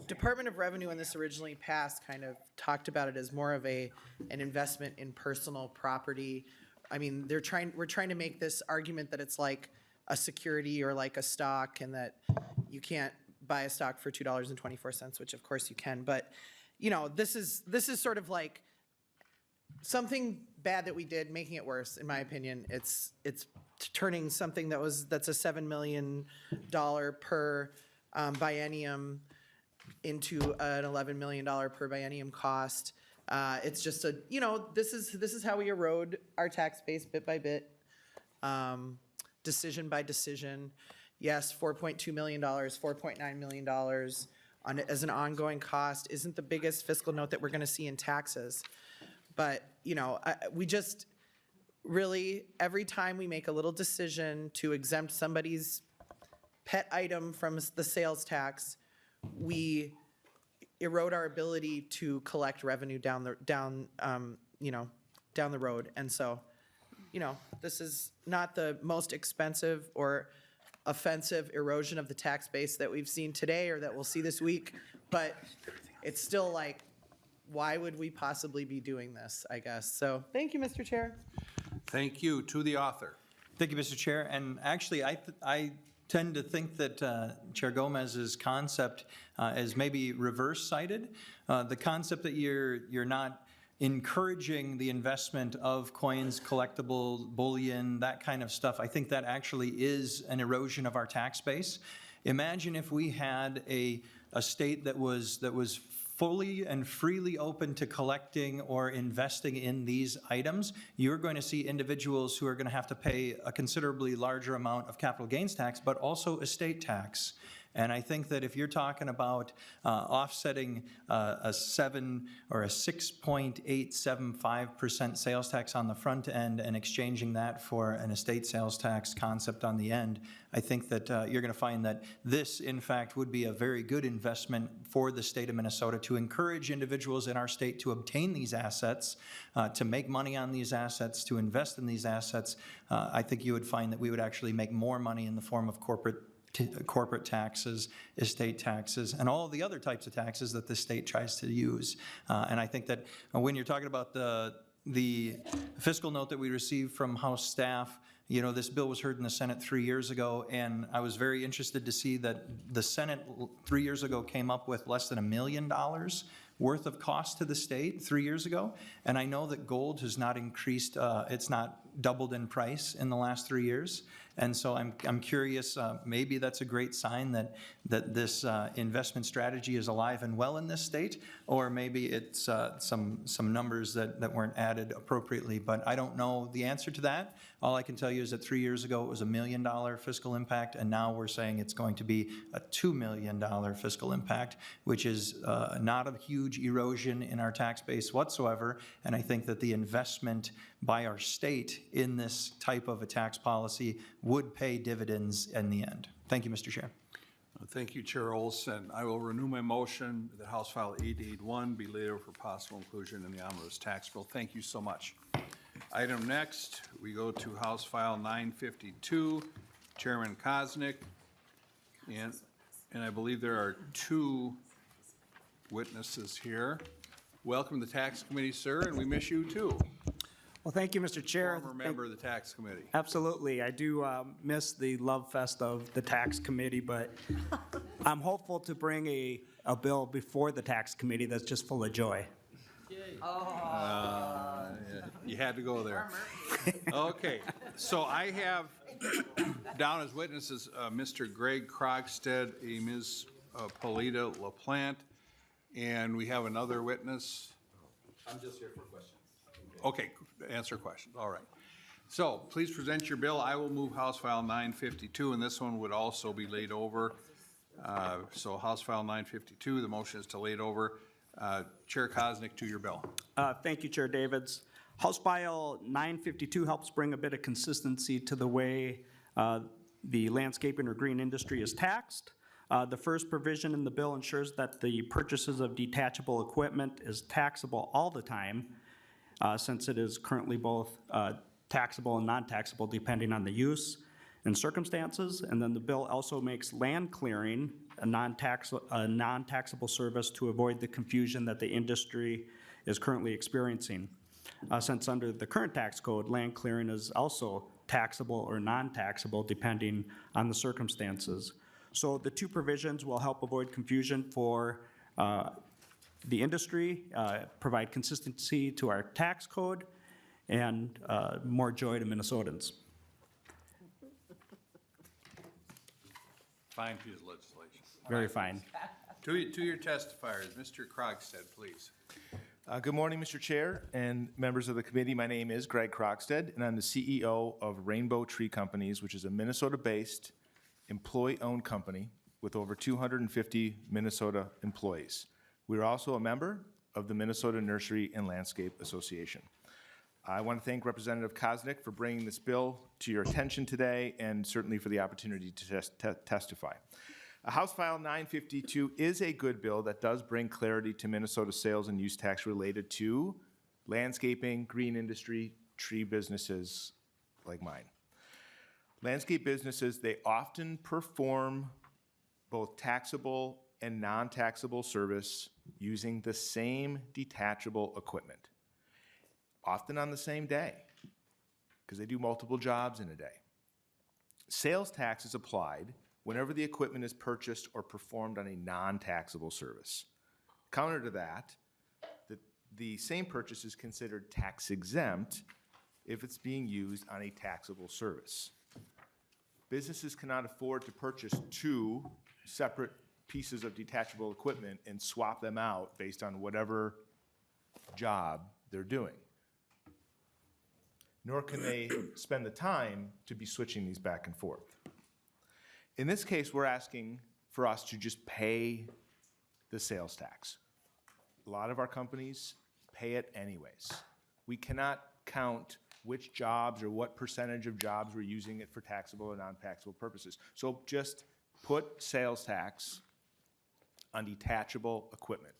Department of Revenue, when this originally passed, kind of talked about it as more of an investment in personal property. I mean, we're trying to make this argument that it's like a security or like a stock, and that you can't buy a stock for $2.24, which of course you can. But you know, this is sort of like something bad that we did, making it worse, in my opinion. It's turning something that's a $7 million per biennium into an $11 million per biennium cost. It's just this is how we erode our tax base bit by bit, decision by decision. Yes, $4.2 million, $4.9 million as an ongoing cost isn't the biggest fiscal note that we're going to see in taxes. But, we just really, every time we make a little decision to exempt somebody's pet item from the sales tax, we erode our ability to collect revenue down the road. And so, this is not the most expensive or offensive erosion of the tax base that we've seen today or that we'll see this week, but it's still like, why would we possibly be doing this, I guess? So thank you, Mr. Chair. Thank you. To the author. Thank you, Mr. Chair. And actually, I tend to think that Chair Gomez's concept is maybe reverse-sided. The concept that you're not encouraging the investment of coins, collectible, bullion, that kind of stuff, I think that actually is an erosion of our tax base. Imagine if we had a state that was fully and freely open to collecting or investing in these items, you're going to see individuals who are going to have to pay a considerably larger amount of capital gains tax, but also estate tax. And I think that if you're talking about offsetting a 7 or a 6.875% sales tax on the front end and exchanging that for an estate sales tax concept on the end, I think that you're going to find that this, in fact, would be a very good investment for the state of Minnesota to encourage individuals in our state to obtain these assets, to make money on these assets, to invest in these assets. I think you would find that we would actually make more money in the form of corporate taxes, estate taxes, and all of the other types of taxes that the state tries to use. And I think that when you're talking about the fiscal note that we received from House staff, you know, this bill was heard in the Senate 3 years ago, and I was very interested to see that the Senate 3 years ago came up with less than $1 million worth of cost to the state 3 years ago. And I know that gold has not increased, it's not doubled in price in the last 3 years. And so I'm curious, maybe that's a great sign that this investment strategy is alive and well in this state, or maybe it's some numbers that weren't added appropriately. But I don't know the answer to that. All I can tell you is that 3 years ago it was $1 million fiscal impact, and now we're saying it's going to be a $2 million fiscal impact, which is not a huge erosion in our tax base whatsoever. And I think that the investment by our state in this type of a tax policy would pay dividends in the end. Thank you, Mr. Chair. Thank you, Chair Olson. I will renew my motion that House File 881 be laid over for possible inclusion in the omnibus tax bill. Thank you so much. Item next, we go to House File 952, Chairman Koznick. And I believe there are 2 witnesses here. Welcome to the Tax Committee, sir, and we miss you too. Well, thank you, Mr. Chair. Former member of the Tax Committee. Absolutely. I do miss the love fest of the Tax Committee, but I'm hopeful to bring a bill before the Tax Committee that's just full of joy. Yeah, you had to go there. Okay, so I have down as witnesses Mr. Greg Krogstad, Ms. Polita LaPlante, and we have another witness. I'm just here for questions. Okay, answer questions, all right. So please present your bill. I will move House File 952, and this one would also be laid over. So House File 952, the motion is to lay it over. Chair Koznick, to your bill. Thank you, Chair Davids. House File 952 helps bring a bit of consistency to the way the landscaping or green industry is taxed. The first provision in the bill ensures that the purchases of detachable equipment is taxable all the time, since it is currently both taxable and non-taxable depending on the use and circumstances. And then the bill also makes land clearing a non-taxable service to avoid the confusion that the industry is currently experiencing. Since under the current tax code, land clearing is also taxable or non-taxable depending on the circumstances. So the 2 provisions will help avoid confusion for the industry, provide consistency to our tax code, and more joy to Minnesotans. Fine piece of legislation. Very fine. To your testifiers, Mr. Krogstad, please. Good morning, Mr. Chair and members of the committee. My name is Greg Krogstad, and I'm the CEO of Rainbow Tree Companies, which is a Minnesota-based, employee-owned company with over 250 Minnesota employees. We are also a member of the Minnesota Nursery and Landscape Association. I want to thank Representative Koznick for bringing this bill to your attention today, and certainly for the opportunity to testify. House File 952 is a good bill that does bring clarity to Minnesota sales and use tax related to landscaping, green industry, tree businesses like mine. Landscape businesses, they often perform both taxable and non-taxable service using the same detachable equipment, often on the same day, because they do multiple jobs in a day. Sales tax is applied whenever the equipment is purchased or performed on a non-taxable service. Counter to that, the same purchase is considered tax exempt if it's being used on a taxable service. Businesses cannot afford to purchase 2 separate pieces of detachable equipment and swap them out based on whatever job they're doing. Nor can they spend the time to be switching these back and forth. In this case, we're asking for us to just pay the sales tax. A lot of our companies pay it anyways. We cannot count which jobs or what percentage of jobs we're using it for taxable or non-taxable purposes. So just put sales tax on detachable equipment.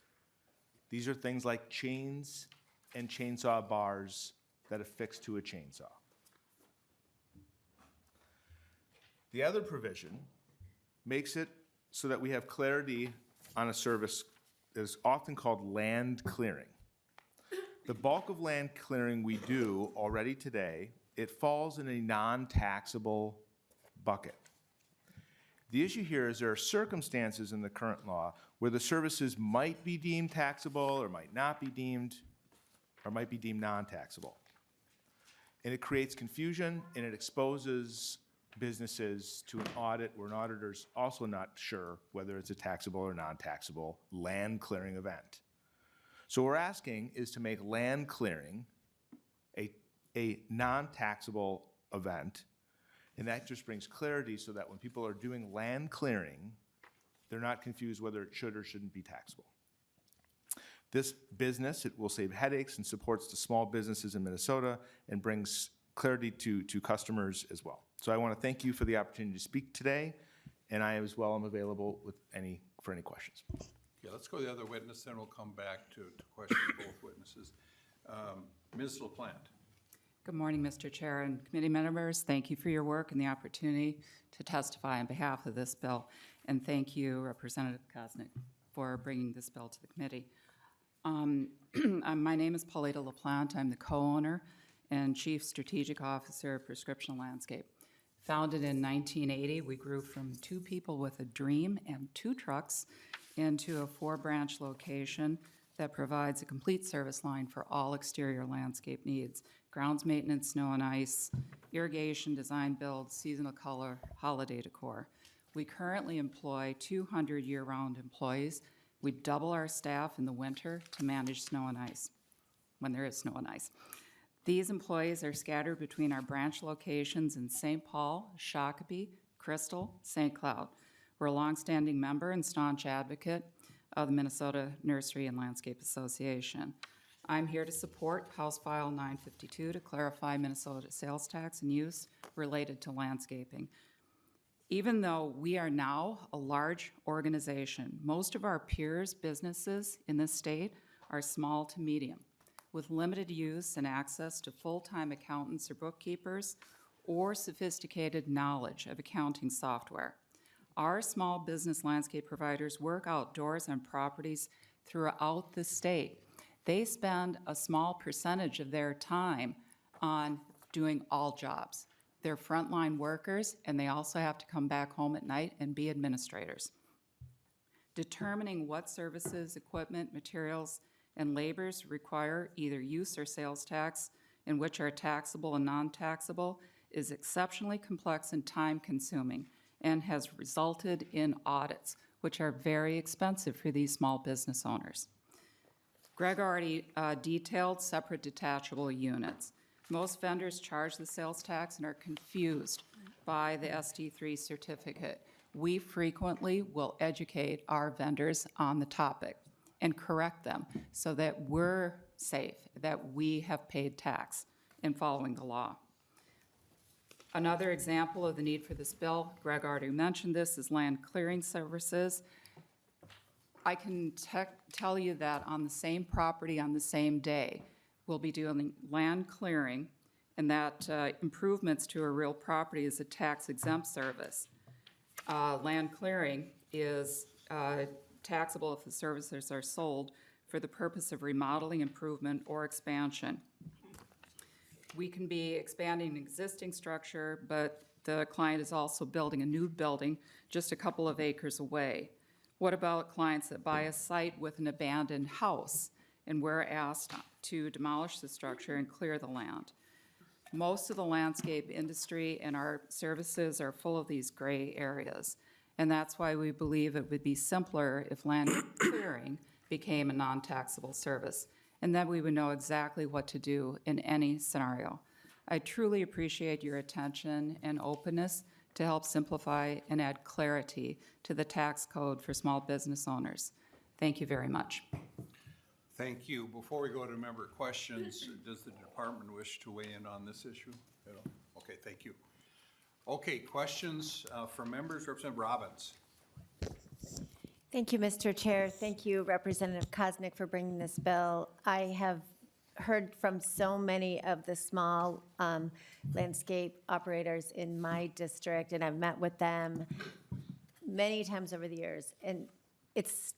These are things like chains and chainsaw bars that affix to a chainsaw. The other provision makes it so that we have clarity on a service that is often called land clearing. The bulk of land clearing we do already today, it falls in a non-taxable bucket. The issue here is there are circumstances in the current law where the services might be deemed taxable or might not be deemed, or might be deemed non-taxable. And it creates confusion and it exposes businesses to an audit where an auditor's also not sure whether it's a taxable or non-taxable land clearing event. So what we're asking is to make land clearing a non-taxable event, and that just brings clarity so that when people are doing land clearing, they're not confused whether it should or shouldn't be taxable. This business, it will save headaches and supports the small businesses in Minnesota and brings clarity to customers as well. So I want to thank you for the opportunity to speak today, and I as well am available for any questions. Yeah, let's go to the other witness, then we'll come back to question both witnesses. Ms. LaPlante. Good morning, Mr. Chair and committee members. Thank you for your work and the opportunity to testify on behalf of this bill. And thank you, Representative Koznick, for bringing this bill to the committee. My name is Paulita LaPlante. I'm the co-owner and Chief Strategic Officer of Prescription Landscape. Founded in 1980, we grew from 2 people with a dream and 2 trucks into a 4-branch location that provides a complete service line for all exterior landscape needs: grounds maintenance, snow and ice, irrigation, design build, seasonal color, holiday decor. We currently employ 200 year-round employees. We double our staff in the winter to manage snow and ice, when there is snow and ice. These employees are scattered between our branch locations in St. Paul, Shakopee, Crystal, St. Cloud. We're a longstanding member and staunch advocate of the Minnesota Nursery and Landscape Association. I'm here to support House File 952 to clarify Minnesota sales tax and use related to landscaping. Even though we are now a large organization, most of our peers' businesses in this state are small to medium, with limited use and access to full-time accountants or bookkeepers or sophisticated knowledge of accounting software. Our small business landscape providers work outdoors on properties throughout the state. They spend a small percentage of their time on doing all jobs. They're frontline workers, and they also have to come back home at night and be administrators. Determining what services, equipment, materials, and labors require either use or sales tax, and which are taxable and non-taxable, is exceptionally complex and time-consuming, and has resulted in audits, which are very expensive for these small business owners. Greg already detailed separate detachable units. Most vendors charge the sales tax and are confused by the SD3 certificate. We frequently will educate our vendors on the topic and correct them so that we're safe, that we have paid tax in following the law. Another example of the need for this bill, Greg already mentioned this, is land clearing services. I can tell you that on the same property on the same day, we'll be doing land clearing, and that improvements to a real property is a tax-exempt service. Land clearing is taxable if the services are sold for the purpose of remodeling, improvement, or expansion. We can be expanding an existing structure, but the client is also building a new building just a couple of acres away. What about clients that buy a site with an abandoned house and we're asked to demolish the structure and clear the land? Most of the landscape industry and our services are full of these gray areas. And that's why we believe it would be simpler if land clearing became a non-taxable service, and then we would know exactly what to do in any scenario. I truly appreciate your attention and openness to help simplify and add clarity to the tax code for small business owners. Thank you very much. Thank you. Before we go to member questions, does the department wish to weigh in on this issue at all? Okay, thank you. Okay, questions from members. Representative Robbins. Thank you, Mr. Chair. Thank you, Representative Koznick, for bringing this bill. I have heard from so many of the small landscape operators in my district, and I've met with them many times over the years. And it's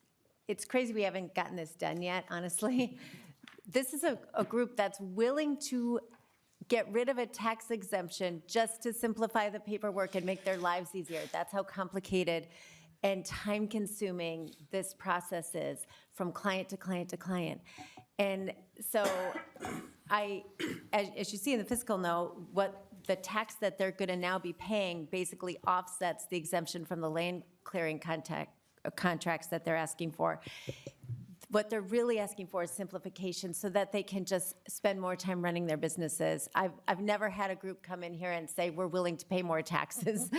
crazy we haven't gotten this done yet, honestly. This is a group that's willing to get rid of a tax exemption just to simplify the paperwork and make their lives easier. That's how complicated and time-consuming this process is from client to client to client. And so as you see in the fiscal note, what the tax that they're going to now be paying basically offsets the exemption from the land clearing contracts that they're asking for. What they're really asking for is simplification so that they can just spend more time running their businesses. I've never had a group come in here and say, we're willing to pay more taxes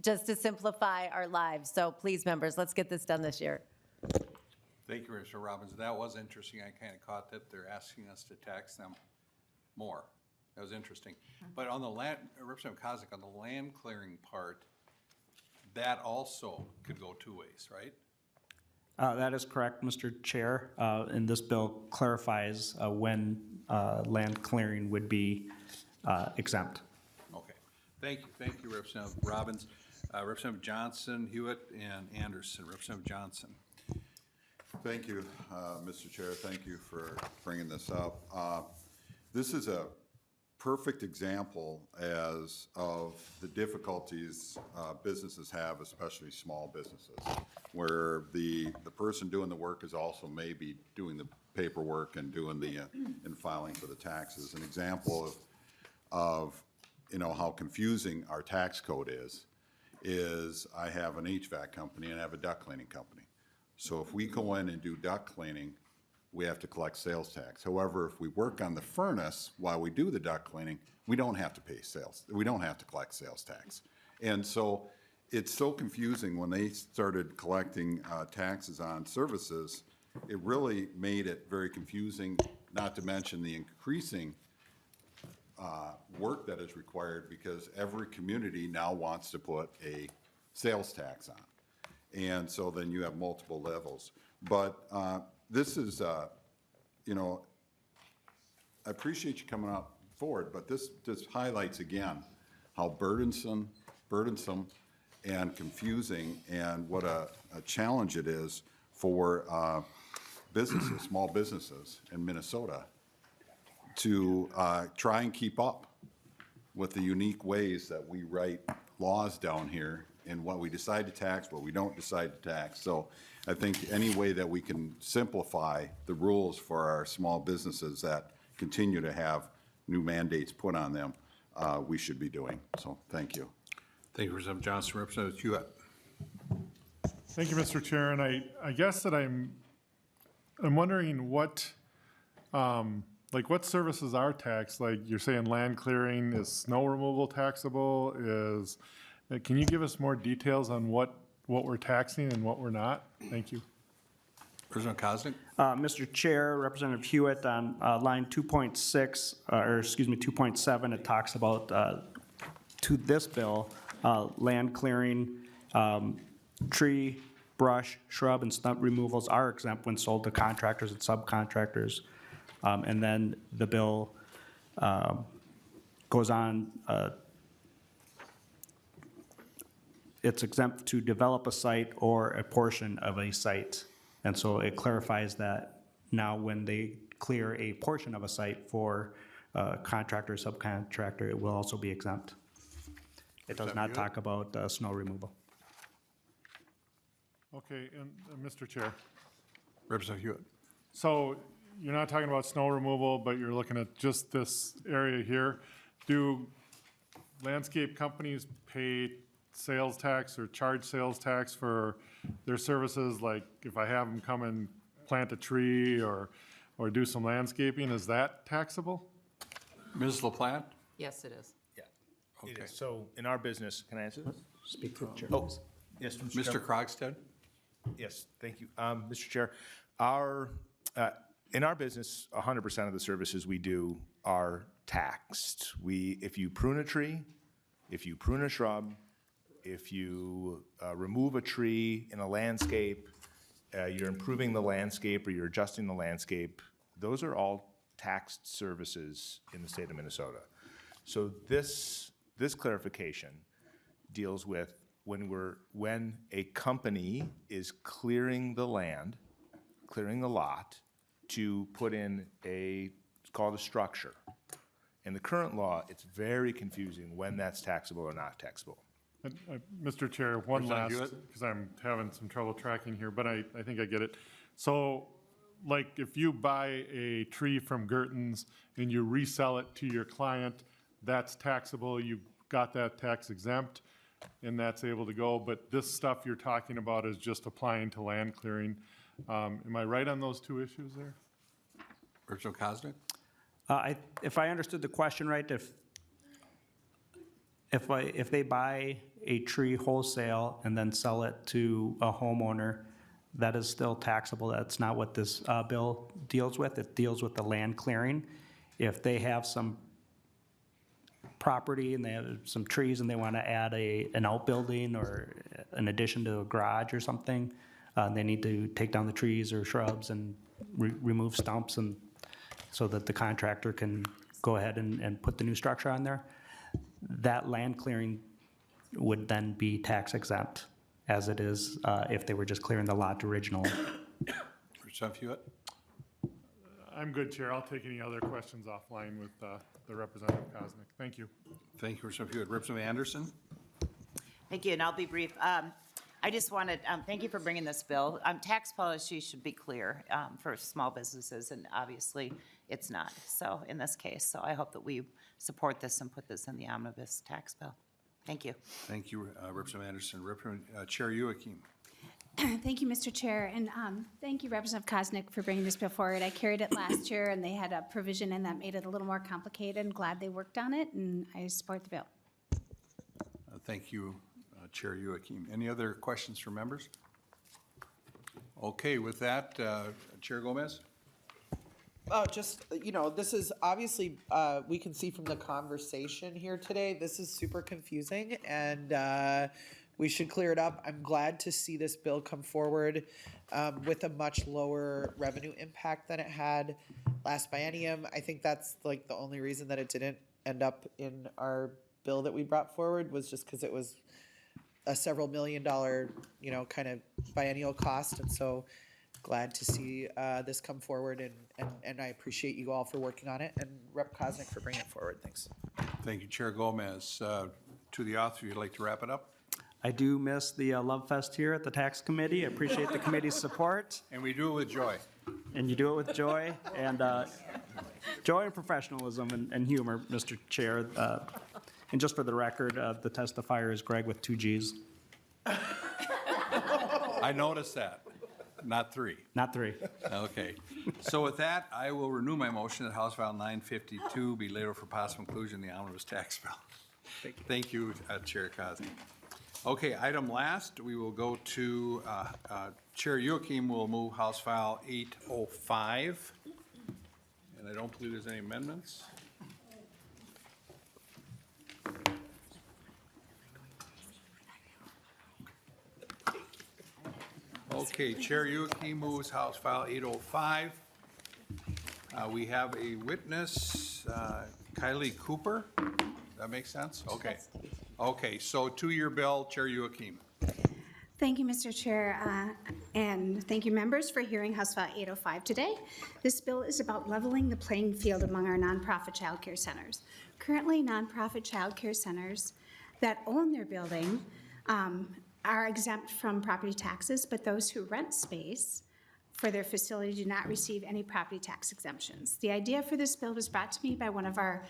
just to simplify our lives. So please, members, let's get this done this year. Thank you, Mr. Robbins. That was interesting. I kind of caught that they're asking us to tax them more. That was interesting. But on the land, Representative Koznick, on the land clearing part, that also could go two ways, right? That is correct, Mr. Chair. And this bill clarifies when land clearing would be exempt. Okay. Thank you, Representative Robbins. Representative Johnson, Hewitt, and Anderson. Representative Johnson. Thank you, Mr. Chair. Thank you for bringing this up. This is a perfect example of the difficulties businesses have, especially small businesses, where the person doing the work is also maybe doing the paperwork and doing the and filing for the taxes. An example of how confusing our tax code is I have an HVAC company and I have a duct cleaning company. So if we go in and do duct cleaning, we have to collect sales tax. However, if we work on the furnace while we do the duct cleaning, we don't have to pay we don't have to collect sales tax. And so it's so confusing when they started collecting taxes on services, it really made it very confusing, not to mention the increasing work that is required because every community now wants to put a sales tax on. And so then you have multiple levels. But this is, I appreciate you coming out forward, but this just highlights again how burdensome and confusing and what a challenge it is for businesses, small businesses in Minnesota to try and keep up with the unique ways that we write laws down here and what we decide to tax, what we don't decide to tax. So I think any way that we can simplify the rules for our small businesses that continue to have new mandates put on them, we should be doing. So thank you. Thank you, Representative Johnson. Representative Hewitt. Thank you, Mr. Chair. And I guess that I'm wondering what services are taxed? Like you're saying land clearing, is snow removal taxable? Can you give us more details on what we're taxing and what we're not? Thank you. Representative Koznick. Mr. Chair, Representative Hewitt, on line 2.6, or excuse me, 2.7, it talks about, to this bill, land clearing, tree, brush, shrub, and stump removals are exempt when sold to contractors and subcontractors. And then the bill goes on, it's exempt to develop a site or a portion of a site. And so it clarifies that now when they clear a portion of a site for contractor or subcontractor, it will also be exempt. It does not talk about snow removal. Okay, and Mr. Chair. Representative Hewitt. So you're not talking about snow removal, but you're looking at just this area here. Do landscape companies pay sales tax or charge sales tax for their services, like if I have them come and plant a tree or do some landscaping, is that taxable? Ms. LaPlante? Yes, it is. It is. So in our business, can I answer this? Speak to the chair. Oh, yes, Mr. Mr. Chairman. Krogstad? Yes, thank you. Mr. Chair, in our business, 100% of the services we do are taxed. If you prune a tree, if you prune a shrub, if you remove a tree in a landscape, you're improving the landscape or you're adjusting the landscape, those are all taxed services in the state of Minnesota. So this clarification deals with when a company is clearing the land, clearing the lot to put in it's called a structure. In the current law, it's very confusing when that's taxable or not taxable. Mr. Chair, one last, because I'm having some trouble tracking here, but I think I get it. So, like, if you buy a tree from Gerton's and you resell it to your client, that's taxable, you got that tax exempt, and that's able to go, but this stuff you're talking about is just applying to land clearing. Am I right on those two issues there? Representative Koznick? If I understood the question right, if they buy a tree wholesale and then sell it to a homeowner, that is still taxable. That's not what this bill deals with. It deals with the land clearing. If they have some property and they have some trees and they want to add an outbuilding or an addition to a garage or something, they need to take down the trees or shrubs and remove stumps, and so that the contractor can go ahead and put the new structure on there. That land clearing would then be tax exempt, as it is if they were just clearing the lot originally. Representative Hewitt? I'm good, Chair. I'll take any other questions offline with the Representative Koznick. Thank you. Thank you, Representative Hewitt. Representative Anderson? Thank you, and I'll be brief. I just wanted, thank you for bringing this bill. Tax policy should be clear for small businesses, and obviously it's not, so in this case. So I hope that we support this and put this in the omnibus tax bill. Thank you. Thank you, Representative Anderson. Representative Chair Youakim? Thank you, Mr. Chair, and thank you, Representative Koznick, for bringing this bill forward. I carried it last year, and they had a provision in that made it a little more complicated. I'm glad they worked on it, and I support the bill. Thank you, Chair Youakim. Any other questions from members? Okay, with that, Chair Gomez? Just, this is obviously, we can see from the conversation here today, this is super confusing, and we should clear it up. I'm glad to see this bill come forward with a much lower revenue impact than it had last biennium. I think that's like the only reason that it didn't end up in our bill that we brought forward was just because it was a several $1 million, kind of biennial cost. And so glad to see this come forward, and I appreciate you all for working on it, and Rep. Koznick for bringing it forward. Thanks. Thank you, Chair Gomez. To the author, you'd like to wrap it up? I do miss the Love Fest here at the Tax Committee. I appreciate the committee's support. And we do it with joy. And you do it with joy, and joy and professionalism and humor, Mr. Chair. And just for the record, the testifier is Greg with 2 Gs. I noticed that. Not 3. Not 3. Okay. So with that, I will renew my motion that House File 952 be laid over for possible inclusion in the omnibus tax bill. Thank you, Chair Koznick. Okay, item last, we will go to Chair Youakim will move House File 805. And I don't believe there's any amendments. Okay, Chair Youakim moves House File 805. We have a witness, Kylie Cooper. Does that make sense? Okay. Okay, so to your bill, Chair Youakim. Thank you, Mr. Chair, and thank you, members, for hearing House File 805 today. This bill is about leveling the playing field among our nonprofit child care centers. Currently, nonprofit child care centers that own their building are exempt from property taxes, but those who rent space for their facility do not receive any property tax exemptions. The idea for this bill was brought to me by one of our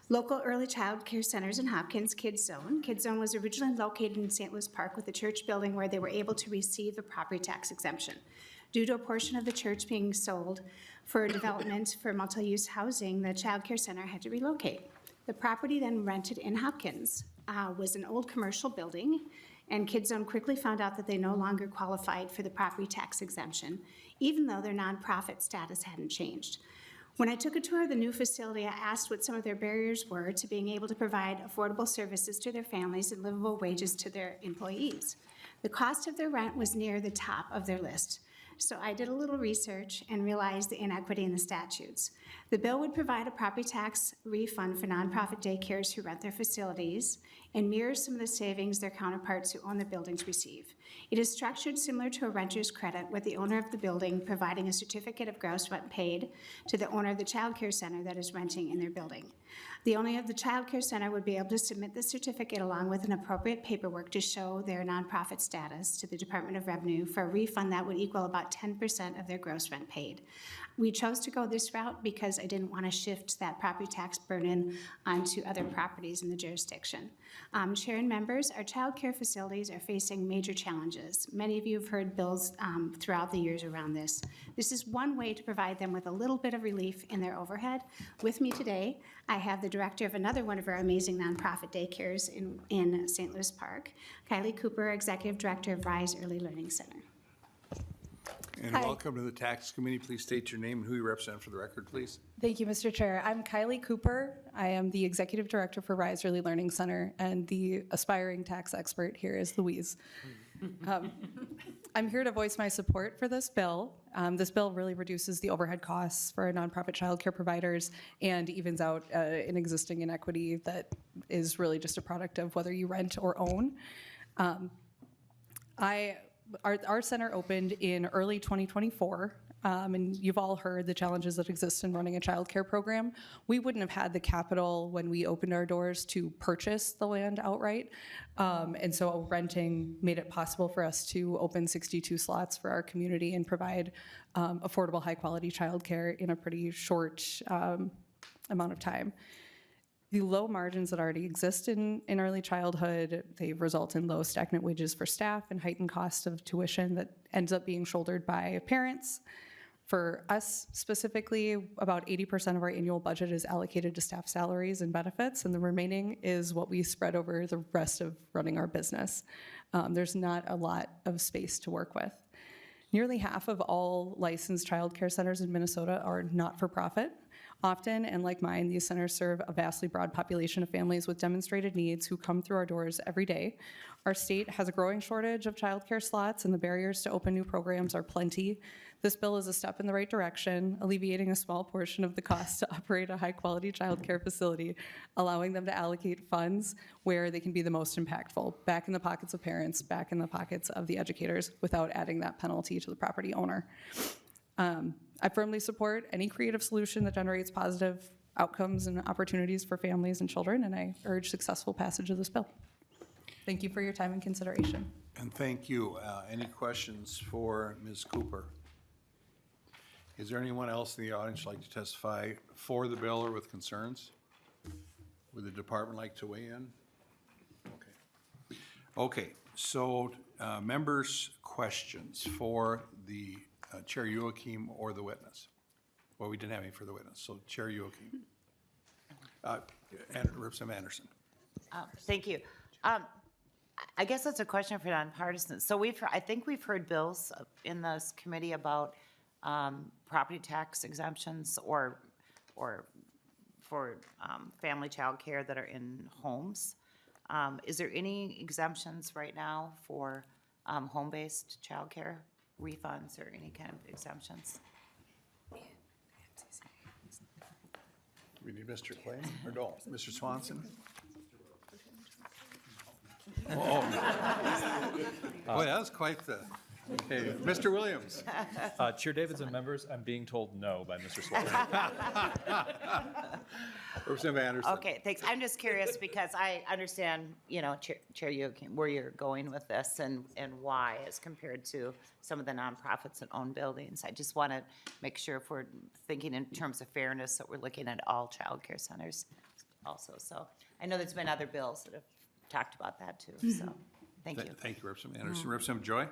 Local early child care centers in Hopkins, Kids Zone. Kids Zone was originally located in St. Louis Park with a church building where they were able to receive a property tax exemption. Due to a portion of the church being sold for development for multi-use housing, the child care center had to relocate. The property then rented in Hopkins was an old commercial building, and Kids Zone quickly found out that they no longer qualified for the property tax exemption, even though their nonprofit status hadn't changed. When I took a tour of the new facility, I asked what some of their barriers were to being able to provide affordable services to their families and livable wages to their employees. The cost of their rent was near the top of their list. So I did a little research and realized the inequity in the statutes. The bill would provide a property tax refund for nonprofit daycares who rent their facilities and mirrors some of the savings their counterparts who own the buildings receive. It is structured similar to a renter's credit, with the owner of the building providing a certificate of gross rent paid to the owner of the child care center that is renting in their building. The owner of the child care center would be able to submit the certificate along with an appropriate paperwork to show their nonprofit status to the Department of Revenue for a refund that would equal about 10% of their gross rent paid. We chose to go this route because I didn't want to shift that property tax burden onto other properties in the jurisdiction. Chair and members, our child care facilities are facing major challenges. Many of you have heard bills throughout the years around this. This is one way to provide them with a little bit of relief in their overhead. With me today, I have the director of another one of our amazing nonprofit daycares in St. Louis Park, Kylie Cooper, Executive Director of Rise Early Learning Center. And Hi. welcome to the Tax Committee. Please state your name and who you represent for the record, please. Thank you, Mr. Chair. I'm Kylie Cooper. I am the Executive Director for Rise Early Learning Center, and the aspiring tax expert here is Louise. I'm here to voice my support for this bill. This bill really reduces the overhead costs for nonprofit childcare providers and evens out an existing inequity that is really just a product of whether you rent or own. Our center opened in early 2024, and you've all heard the challenges that exist in running a child care program. We wouldn't have had the capital when we opened our doors to purchase the land outright, and so renting made it possible for us to open 62 slots for our community and provide affordable, high-quality child care in a pretty short amount of time. The low margins that already exist in early childhood, they result in low stagnant wages for staff and heightened cost of tuition that ends up being shouldered by parents. For us specifically, about 80% of our annual budget is allocated to staff salaries and benefits, and the remaining is what we spread over the rest of running our business. There's not a lot of space to work with. Nearly half of all licensed child care centers in Minnesota are not-for-profit. Often, and like mine, these centers serve a vastly broad population of families with demonstrated needs who come through our doors every day. Our state has a growing shortage of childcare slots, and the barriers to open new programs are plenty. This bill is a step in the right direction, alleviating a small portion of the cost to operate a high-quality childcare facility, allowing them to allocate funds where they can be the most impactful, back in the pockets of parents, back in the pockets of the educators, without adding that penalty to the property owner. I firmly support any creative solution that generates positive outcomes and opportunities for families and children, and I urge successful passage of this bill. Thank you for your time and consideration. And thank you. Any questions for Ms. Cooper? Is there anyone else in the audience who'd like to testify for the bill or with concerns? Would the department like to weigh in? Okay. Okay, so members' questions for the Chair Youakim or the witness? Well, we didn't have any for the witness, so Chair Youakim. And Representative Anderson. Thank you. I guess that's a question for nonpartisan. So I think we've heard bills in this committee about property tax exemptions or for family child care that are in homes. Is there any exemptions right now for home-based child care refunds or any kind of exemptions? We need Mr. Clay or no? Mr. Swanson? Oh, boy, that was quite the. Okay, Mr. Williams. Chair Davids and members, I'm being told no by Mr. Swanson. Representative Anderson. Okay, thanks. I'm just curious because I understand, Chair Youakim, where you're going with this and why as compared to some of the nonprofits that own buildings. I just want to make sure if we're thinking in terms of fairness that we're looking at all child care centers. also. So I know there's been other bills that have talked about that too, so, thank you. Thank you, Representative Anderson. Representative Joy?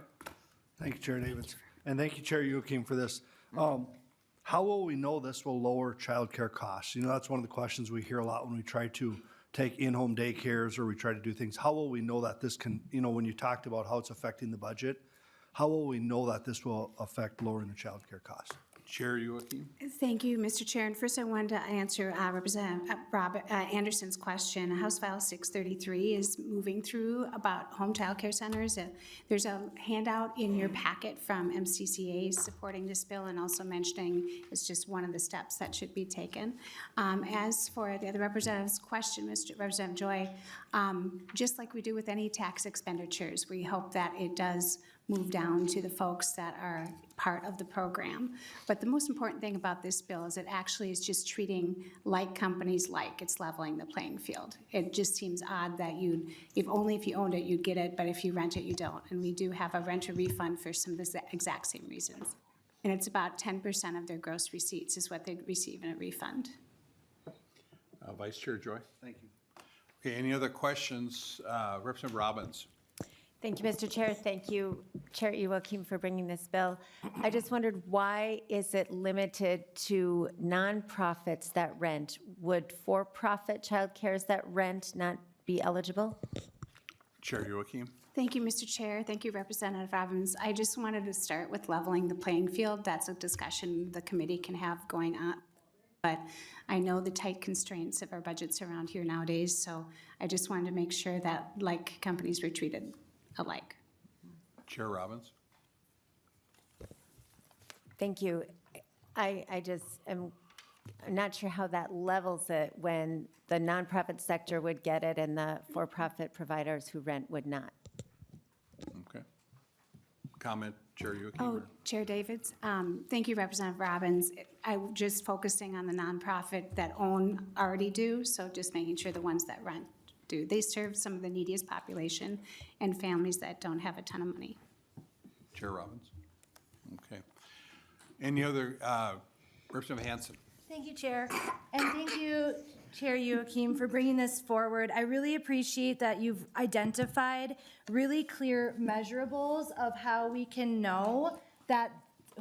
Thank you, Chair Davids. And thank you, Chair Youakim, for this. How will we know this will lower childcare costs? You know, that's one of the questions we hear a lot when we try to take in-home daycares or we try to do things. How will we know that this can, you know, when you talked about how it's affecting the budget, how will we know that this will affect lowering the childcare costs? Chair Youakim? Thank you, Mr. Chair. And first I wanted to answer Representative Anderson's question. House File 633 is moving through about home child care centers. There's a handout in your packet from MCCA supporting this bill and also mentioning it's just one of the steps that should be taken. As for the other representative's question, Mr. Representative Joy, just like we do with any tax expenditures, we hope that it does move down to the folks that are part of the program. But the most important thing about this bill is it actually is just treating like companies like. It's leveling the playing field. It just seems odd that if you owned it, you'd get it, but if you rent it, you don't. And we do have a renter refund for some of the exact same reasons. And it's about 10% of their gross receipts is what they'd receive in a refund. Vice Chair Joy? Thank you. Okay, any other questions? Representative Robbins? Thank you, Mr. Chair. Thank you, Chair Youakim, for bringing this bill. I just wondered, why is it limited to nonprofits that rent? Would for-profit childcares that rent not be eligible? Chair Youakim? Thank you, Mr. Chair. Thank you, Representative Robbins. I just wanted to start with leveling the playing field. That's a discussion the committee can have going on. But I know the tight constraints of our budgets around here nowadays, so I just wanted to make sure that like companies were treated alike. Chair Robbins? Thank you. I just am not sure how that levels it when the nonprofit sector would get it and the for-profit providers who rent would not. Okay. Comment, Chair Youakim? Oh, Chair Davids. Thank you, Representative Robbins. I'm just focusing on the nonprofit that already do, so just making sure the ones that rent do. They serve some of the neediest population and families that don't have a ton of money. Chair Robbins? Okay. Any other, Representative Hanson? Thank you, Chair. And thank you, Chair Youakim, for bringing this forward. I really appreciate that you've identified really clear measurables of how we can know that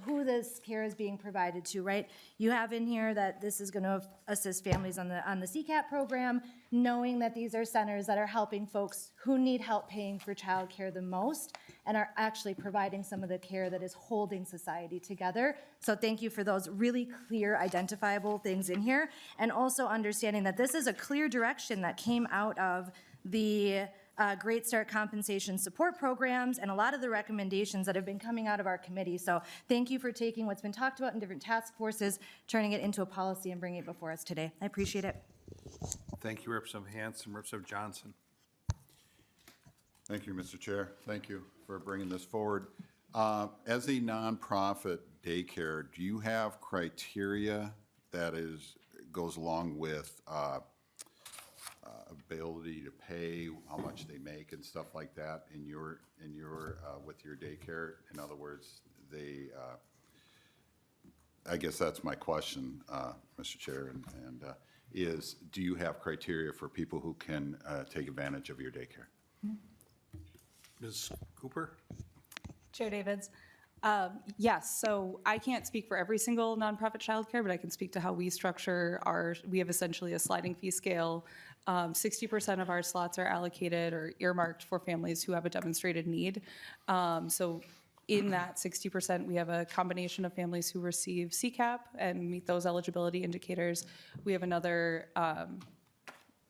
who this care is being provided to, right? You have in here that this is going to assist families on the CCAP program, knowing that these are centers that are helping folks who need help paying for childcare the most and are actually providing some of the care that is holding society together. So thank you for those really clear, identifiable things in here, and also understanding that this is a clear direction that came out of the Great Start compensation support programs and a lot of the recommendations that have been coming out of our committee. So thank you for taking what's been talked about in different task forces, turning it into a policy and bringing it before us today. I appreciate it. Thank you, Representative Hanson. Representative Johnson? Thank you, Mr. Chair. Thank you for bringing this forward. As a nonprofit daycare, do you have criteria that goes along with ability to pay, how much they make and stuff like that in your with your daycare? In other words, I guess that's my question, Mr. Chair, and is, do you have criteria for people who can take advantage of your daycare? Ms. Cooper? Chair Davids. Yes, so I can't speak for every single nonprofit childcare, but I can speak to how we structure we have essentially a sliding fee scale. 60% of our slots are allocated or earmarked for families who have a demonstrated need. So in that 60%, we have a combination of families who receive CCAP and meet those eligibility indicators. We have another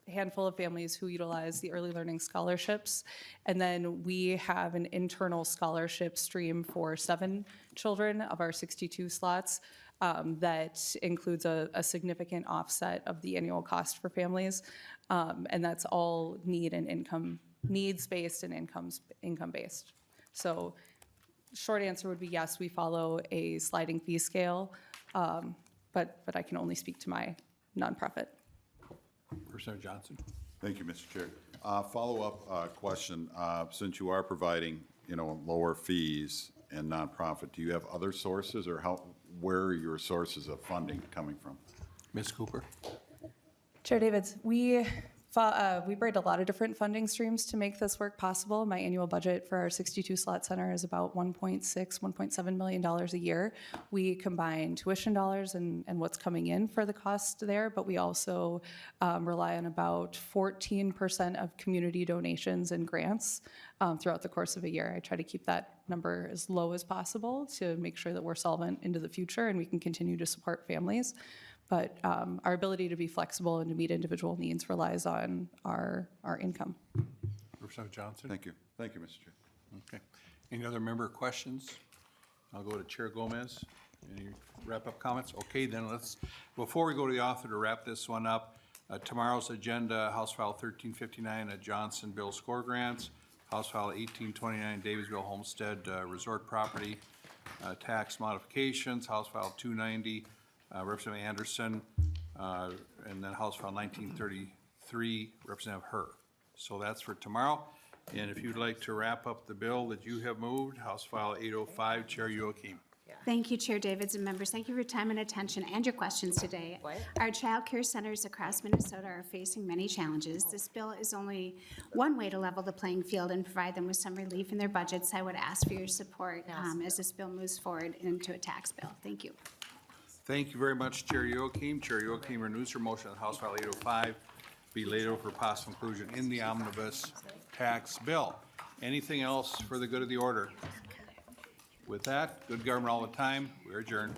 handful of families who utilize the early learning scholarships. And then we have an internal scholarship stream for 7 children of our 62 slots that includes a significant offset of the annual cost for families. And that's all needs-based and income-based. So short answer would be yes, we follow a sliding fee scale, but I can only speak to my nonprofit. Representative Johnson? Thank you, Mr. Chair. Follow-up question. Since you are providing, lower fees and nonprofit, do you have other sources, or where are your sources of funding coming from? Ms. Cooper? Chair Davids, we brought a lot of different funding streams to make this work possible. My annual budget for our 62 slot center is about $1.7 million a year. We combine tuition dollars and what's coming in for the cost there, but we also rely on about 14% of community donations and grants throughout the course of a year. I try to keep that number as low as possible to make sure that we're solvent into the future and we can continue to support families. But our ability to be flexible and to meet individual needs relies on our income. Representative Johnson? Thank you. Thank you, Mr. Chair. Okay. Any other member questions? I'll go to Chair Gomez. Any wrap-up comments? Okay, then let's, before we go to the author to wrap this one up, tomorrow's agenda, House File 1359, Johnson Bill Score Grants, House File 1829, Davidsville Homestead Resort Property Tax Modifications, House File 290, Representative Anderson, and then House File 1933, Representative Herr. So that's for tomorrow. And if you'd like to wrap up the bill that you have moved, House File 805, Chair Youakim. Thank you, Chair Davids and members. Thank you for your time and attention and your questions today. Our child care centers across Minnesota are facing many challenges. This bill is only one way to level the playing field and provide them with some relief in their budgets. I would ask for your support as this bill moves forward into a tax bill. Thank you. Thank you very much, Chair Youakim. Chair Youakim renews her motion on House File 805 be laid over for possible inclusion in the omnibus tax bill. Anything else for the good of the order? With that, good government all the time. We're adjourned.